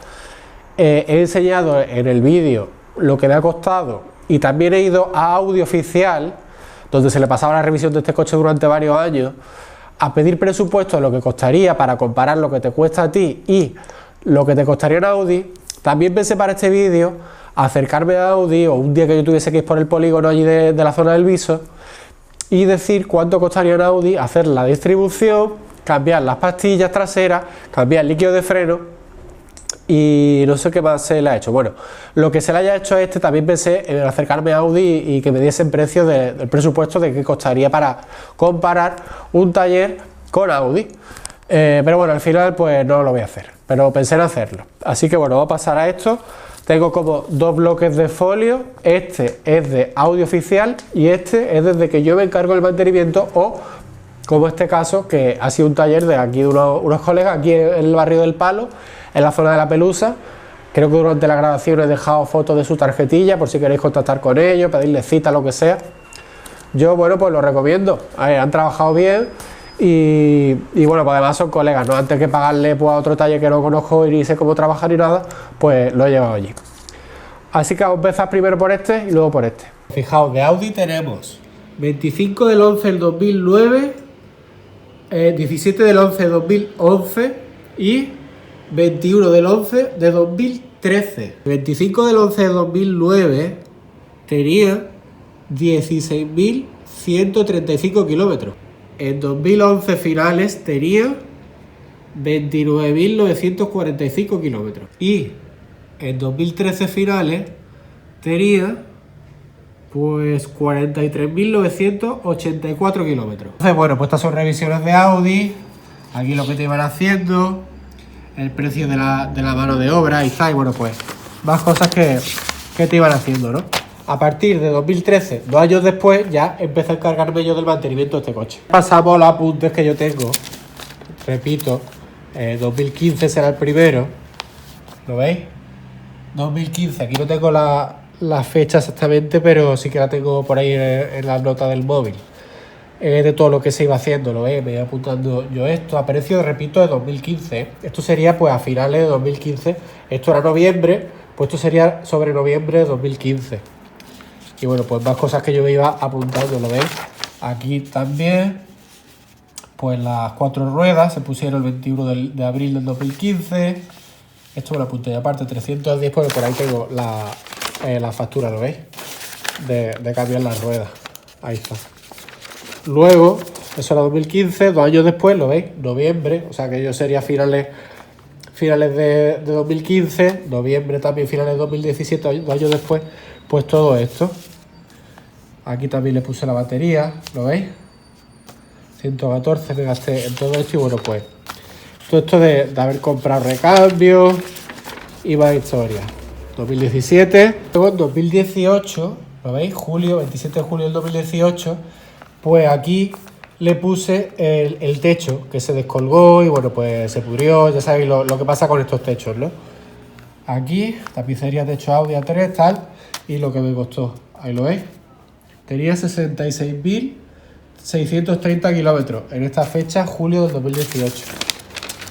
Speaker 1: he enseñado en el vídeo lo que me ha costado y también he ido a Audi Oficial, donde se le pasaba la revisión de este coche durante varios años, a pedir presupuesto de lo que costaría para comparar lo que te cuesta a ti y lo que te costaría en Audi. También pensé para este vídeo acercarme a Audi o un día que yo tuviese que ir por el polígono allí de la zona del Viso y decir cuánto costaría en Audi hacer la distribución, cambiar las pastillas traseras, cambiar el líquido de freno y no sé qué más se le ha hecho. Bueno, lo que se le haya hecho a este, también pensé en acercarme a Audi y que me diesen precio del presupuesto de qué costaría para comparar un taller con Audi. Pero bueno, al final pues no lo voy a hacer, pero pensé en hacerlo. Así que bueno, voy a pasar a esto. Tengo como dos bloques de folio, este es de Audi Oficial y este es desde que yo me encargo del mantenimiento, o como este caso, que ha sido un taller de aquí de unos colegas, aquí en el barrio del Palo, en la zona de la Pelusa. Creo que durante la grabación he dejado fotos de su tarjetilla, por si queréis contactar con ellos, pedirles cita, lo que sea. Yo, bueno, pues lo recomiendo. Han trabajado bien y bueno, pues además son colegas, ¿no? Antes que pagarle pues, a otro taller que no conozco y ni sé cómo trabajar ni nada, pues lo he llevado allí. Así que vamos a empezar primero por este y luego por este. Fijaos, de Audi tenemos 25 del 11 del 2009, 17 del 11 del 2011 y 21 del 11 de 2013. 25 del 11 de 2009 tenía 16.135 kilómetros. En 2011 finales tenía 29.945 kilómetros. Y en 2013 finales tenía pues 43.984 kilómetros. Entonces, bueno, pues estas son revisiones de Audi. Aquí lo que te iban haciendo, el precio de la mano de obra y tal, y bueno, pues más cosas que te iban haciendo, ¿no? A partir de 2013, 2 años después, ya empecé a encargarme yo del mantenimiento de este coche. Pasamos los apuntes que yo tengo. Repito, 2015 será el primero. ¿Lo veis? 2015, aquí no tengo la fecha exactamente, pero sí que la tengo por ahí en la nota del móvil. De todo lo que se iba haciendo, ¿lo veis? Me iba apuntando yo esto. A precio, repito, de 2015. Esto sería pues a finales de 2015. Esto era noviembre, pues esto sería sobre noviembre de 2015. Y bueno, pues más cosas que yo me iba apuntando, ¿lo veis? Aquí también, pues las 4 ruedas se pusieron el 21 de abril del 2015. Esto me lo apunté aparte, 310, porque por ahí tengo la factura, ¿lo veis? De cambiar las ruedas. Ahí está. Luego, eso era 2015, 2 años después, ¿lo veis? Noviembre, o sea que yo sería finales de 2015, noviembre también, finales de 2017, 2 años después, pues todo esto. Aquí también le puse la batería, ¿lo veis? 114 me gasté en todo esto y bueno, pues todo esto de haber comprado recambios y más historias. 2017, luego en 2018, ¿lo veis? 27 de julio del 2018, pues aquí le puse el techo que se descolgó y bueno, pues se pudrió. Ya sabéis lo que pasa con estos techos, ¿no? Aquí, tapicería techo Audi A3, tal, y lo que me costó, ahí lo veis. Tenía 66.630 kilómetros en esta fecha, julio del 2018.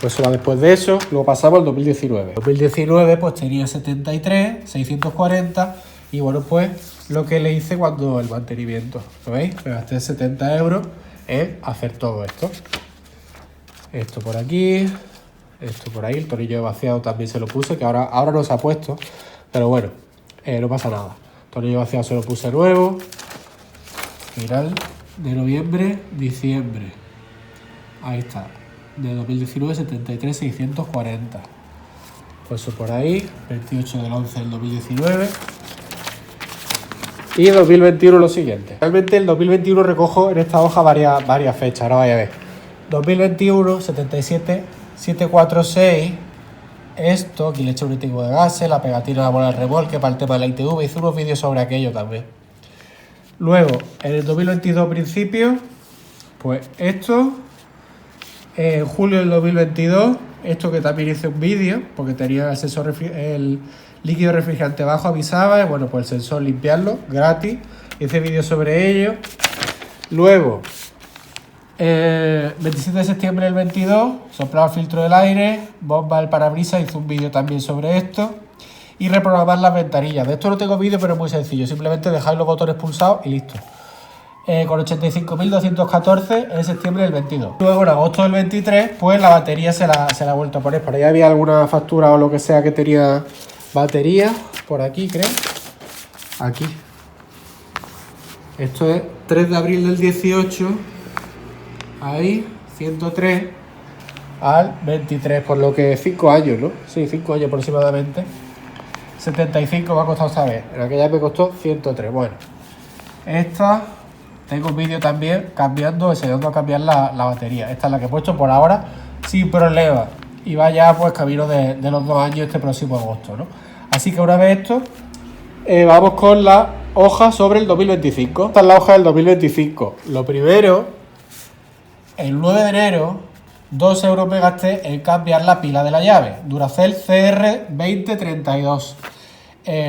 Speaker 1: Pues solo después de eso, luego pasamos al 2019. 2019 pues tenía 73.640 y bueno, pues lo que le hice cuando el mantenimiento, ¿lo veis? Me gasté 70 euros en hacer todo esto. Esto por aquí, esto por ahí, el tornillo vaciado también se lo puse, que ahora no se ha puesto, pero bueno, no pasa nada. Tornillo vaciado se lo puse nuevo. Final de noviembre, diciembre. Ahí está. De 2019, 73.640. Pues eso por ahí. 28 del 11 del 2019. Y 2021 lo siguiente. Realmente el 2021 recojo en esta hoja varias fechas. Ahora vaya a ver. 2021, 77.746. Esto, aquí le he hecho un índice de gases, la pegatina de la bola del remolque para el tema de la ITV. Hice unos vídeos sobre aquello también. Luego, en el 2022 principio, pues esto, en julio del 2022, esto que también hice un vídeo, porque tenía el sensor, el líquido refrigerante bajo, avisaba, y bueno, pues el sensor limpiarlo, gratis, hice vídeo sobre ello. Luego,
Speaker 2: 27 de septiembre del 22, soplar el filtro del aire, bomba el parabrisas, hice un vídeo también sobre esto. Y reprogramar las ventanillas. De esto no tengo vídeo, pero es muy sencillo. Simplemente dejáis los botones pulsados y listo. Con 85.214 en septiembre del 22. Luego en agosto del 23, pues la batería se la ha vuelto a poner. Por ahí había alguna factura o lo que sea que tenía batería. Por aquí, creo. Aquí. Esto es 3 de abril del 18. Ahí, 103 al 23, por lo que 5 años, ¿no? Sí, 5 años aproximadamente. 75 me ha costado saber. En aquella me costó 103. Bueno, esta tengo un vídeo también enseñando a cambiar la batería. Esta es la que he puesto por ahora sin problema. Y va ya pues camino de los 2 años este próximo agosto, ¿no? Así que una vez esto, vamos con la hoja sobre el 2025. Esta es la hoja del 2025. Lo primero, el 9 de enero, 2 euros me gasté en cambiar la pila de la llave. Duracell CR2032.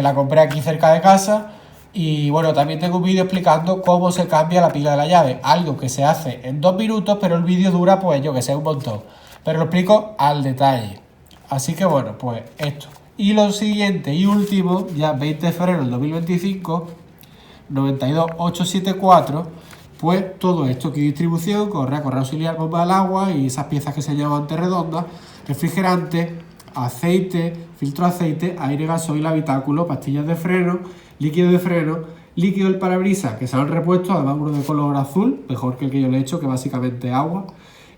Speaker 2: La compré aquí cerca de casa. Y bueno, también tengo un vídeo explicando cómo se cambia la pila de la llave. Algo que se hace en 2 minutos, pero el vídeo dura, pues yo que sé, un montón. Pero lo explico al detalle. Así que bueno, pues esto. Y lo siguiente y último, ya 20 de febrero del 2025, 92874, pues todo esto aquí: distribución, correa auxiliar, bomba del agua y esas piezas que se llaman antes redondas, refrigerante, aceite, filtro de aceite, aire, gasoil, habitáculo, pastillas de freno, líquido de freno, líquido del parabrisas que se han repuesto, además uno de color azul, mejor que el que yo le he hecho, que básicamente es agua,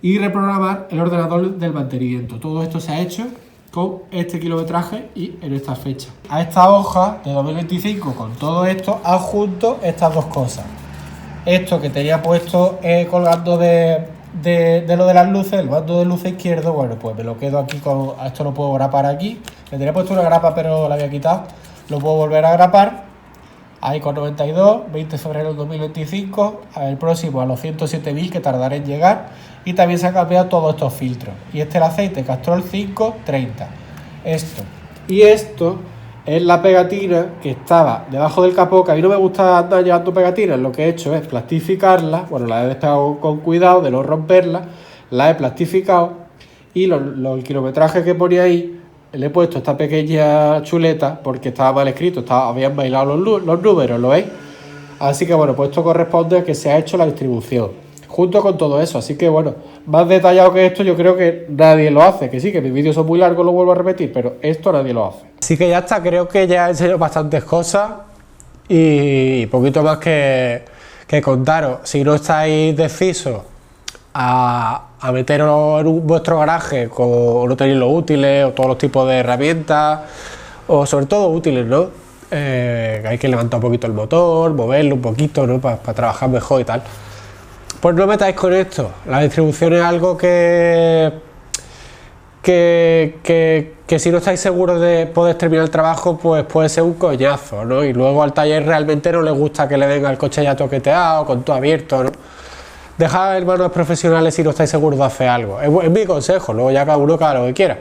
Speaker 2: y reprogramar el ordenador del mantenimiento. Todo esto se ha hecho con este kilometraje y en esta fecha. A esta hoja de 2025, con todo esto, adjunto estas dos cosas. Esto que tenía puesto colgando de lo de las luces, el mando de luces izquierdo, bueno, pues me lo quedo aquí con... Esto lo puedo grapar aquí. Me tenía puesto una grapa, pero la había quitado. Lo puedo volver a grapar. Ahí con 92, 20 de febrero del 2025. El próximo a los 107.000 que tardaré en llegar. Y también se han cambiado todos estos filtros. Y este es el aceite Castrol 530. Esto. Y esto es la pegatina que estaba debajo del capó, que a mí no me gusta andar llevando pegatinas. Lo que he hecho es plastificarla. Bueno, la he despegado con cuidado de no romperla. La he plastificado. Y el kilometraje que ponía ahí, le he puesto esta pequeña chuleta porque estaba mal escrito. Habían bailado los números, ¿lo veis? Así que bueno, pues esto corresponde a que se ha hecho la distribución junto con todo eso. Así que bueno, más detallado que esto yo creo que nadie lo hace. Que sí, que mis vídeos son muy largos, lo vuelvo a repetir, pero esto nadie lo hace. Así que ya está, creo que ya he enseñado bastantes cosas y poquito más que contaros. Si no estáis decisos a meteros en vuestro garaje o no tenéis los útiles o todos los tipos de herramientas, o sobre todo útiles, ¿no? Hay que levantar un poquito el motor, moverlo un poquito, ¿no? Para trabajar mejor y tal. Pues no metáis con esto. La distribución es algo que si no estáis seguros de poder terminar el trabajo, pues puede ser un coñazo, ¿no? Y luego al taller realmente no les gusta que le den al coche ya toqueteado, con todo abierto, ¿no? Dejad en manos profesionales si no estáis seguros de hacer algo. Es mi consejo, luego ya cada uno haga lo que quiera.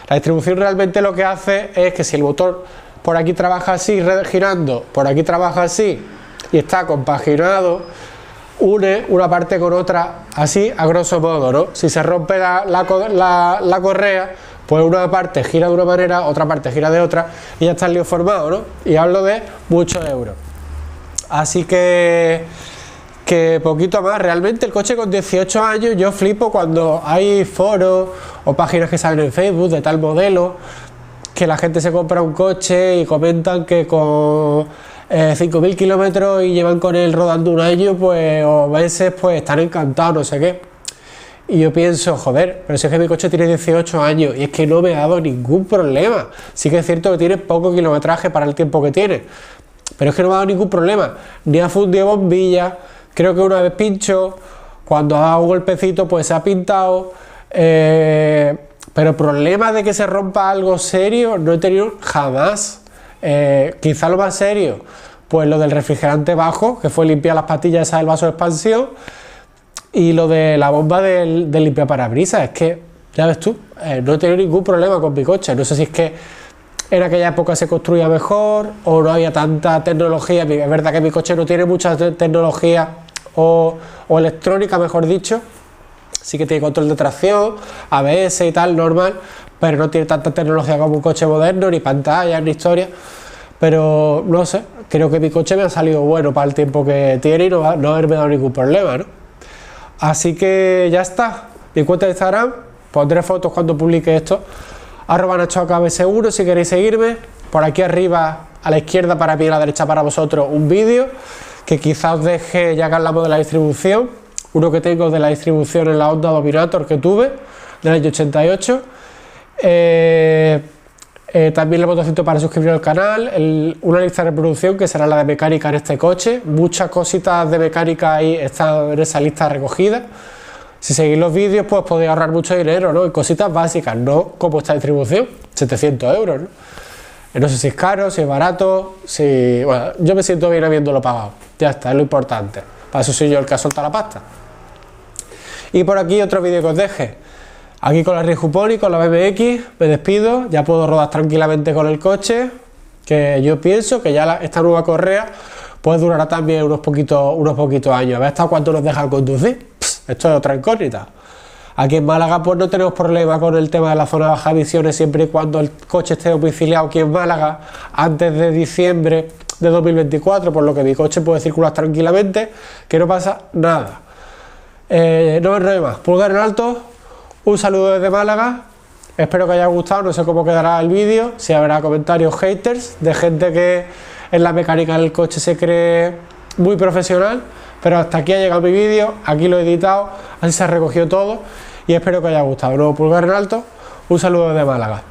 Speaker 2: La distribución realmente lo que hace es que si el motor por aquí trabaja así, girando, por aquí trabaja así y está compaginado, une una parte con otra, así a grosso modo, ¿no? Si se rompe la correa, pues una parte gira de una manera, otra parte gira de otra y ya está el lío formado, ¿no? Y hablo de muchos euros. Así que poquito más. Realmente el coche con 18 años, yo flipo cuando hay foros o páginas que salen en Facebook de tal modelo, que la gente se compra un coche y comentan que con 5.000 kilómetros y llevan con él rodando un año, pues, o meses, pues están encantados, no sé qué. Y yo pienso, joder, pero si es que mi coche tiene 18 años y es que no me ha dado ningún problema. Sí que es cierto que tiene poco kilometraje para el tiempo que tiene, pero es que no me ha dado ningún problema. Ni ha fundido bombillas, creo que una vez pincho, cuando ha dado un golpecito, pues se ha pintado. Pero problema de que se rompa algo serio no he tenido jamás. Quizá lo más serio, pues lo del refrigerante bajo, que fue limpiar las pastillas esas del vaso de expansión, y lo de la bomba del limpiaparabrisas. Es que, ya ves tú, no he tenido ningún problema con mi coche. No sé si es que en aquella época se construía mejor o no había tanta tecnología. Es verdad que mi coche no tiene mucha tecnología o electrónica, mejor dicho. Sí que tiene control de tracción, ABS y tal, normal, pero no tiene tanta tecnología como un coche moderno, ni pantallas, ni historia. Pero no sé, creo que mi coche me ha salido bueno para el tiempo que tiene y no haberme dado ningún problema, ¿no? Así que ya está. Mi cuenta de Instagram, pondré fotos cuando publique esto, @NachoAKB1 si queréis seguirme. Por aquí arriba a la izquierda para mí y a la derecha para vosotros un vídeo que quizá os deje, ya que hablamos de la distribución, uno que tengo de la distribución en la Honda Dominator que tuve del año 88. También el botoncito para suscribir al canal, una lista de reproducción que será la de mecánica en este coche. Muchas cositas de mecánica ahí están en esa lista recogida. Si seguís los vídeos pues podéis ahorrar mucho dinero, ¿no? En cositas básicas, no como esta distribución, 700 euros, ¿no? No sé si es caro, si es barato, si... Bueno, yo me siento bien habiéndolo pagado, ya está, es lo importante. Para eso soy yo el que ha soltado la pasta. Y por aquí otro vídeo que os deje. Aquí con la Rijupon y con la BMX me despido, ya puedo rodar tranquilamente con el coche, que yo pienso que ya esta nueva correa pues durará también unos poquitos años. A ver hasta cuánto nos dejan conducir. Esto es otra incógnita. Aquí en Málaga pues no tenemos problema con el tema de la zona de baja emisiones siempre y cuando el coche esté domiciliado aquí en Málaga antes de diciembre de 2024, por lo que mi coche puede circular tranquilamente, que no pasa nada. No me enrollo más, pulgar en alto, un saludo desde Málaga, espero que haya gustado, no sé cómo quedará el vídeo, si habrá comentarios haters de gente que en la mecánica del coche se cree muy profesional, pero hasta aquí ha llegado mi vídeo, aquí lo he editado, así se ha recogido todo y espero que haya gustado. Nuevo pulgar en alto, un saludo desde Málaga.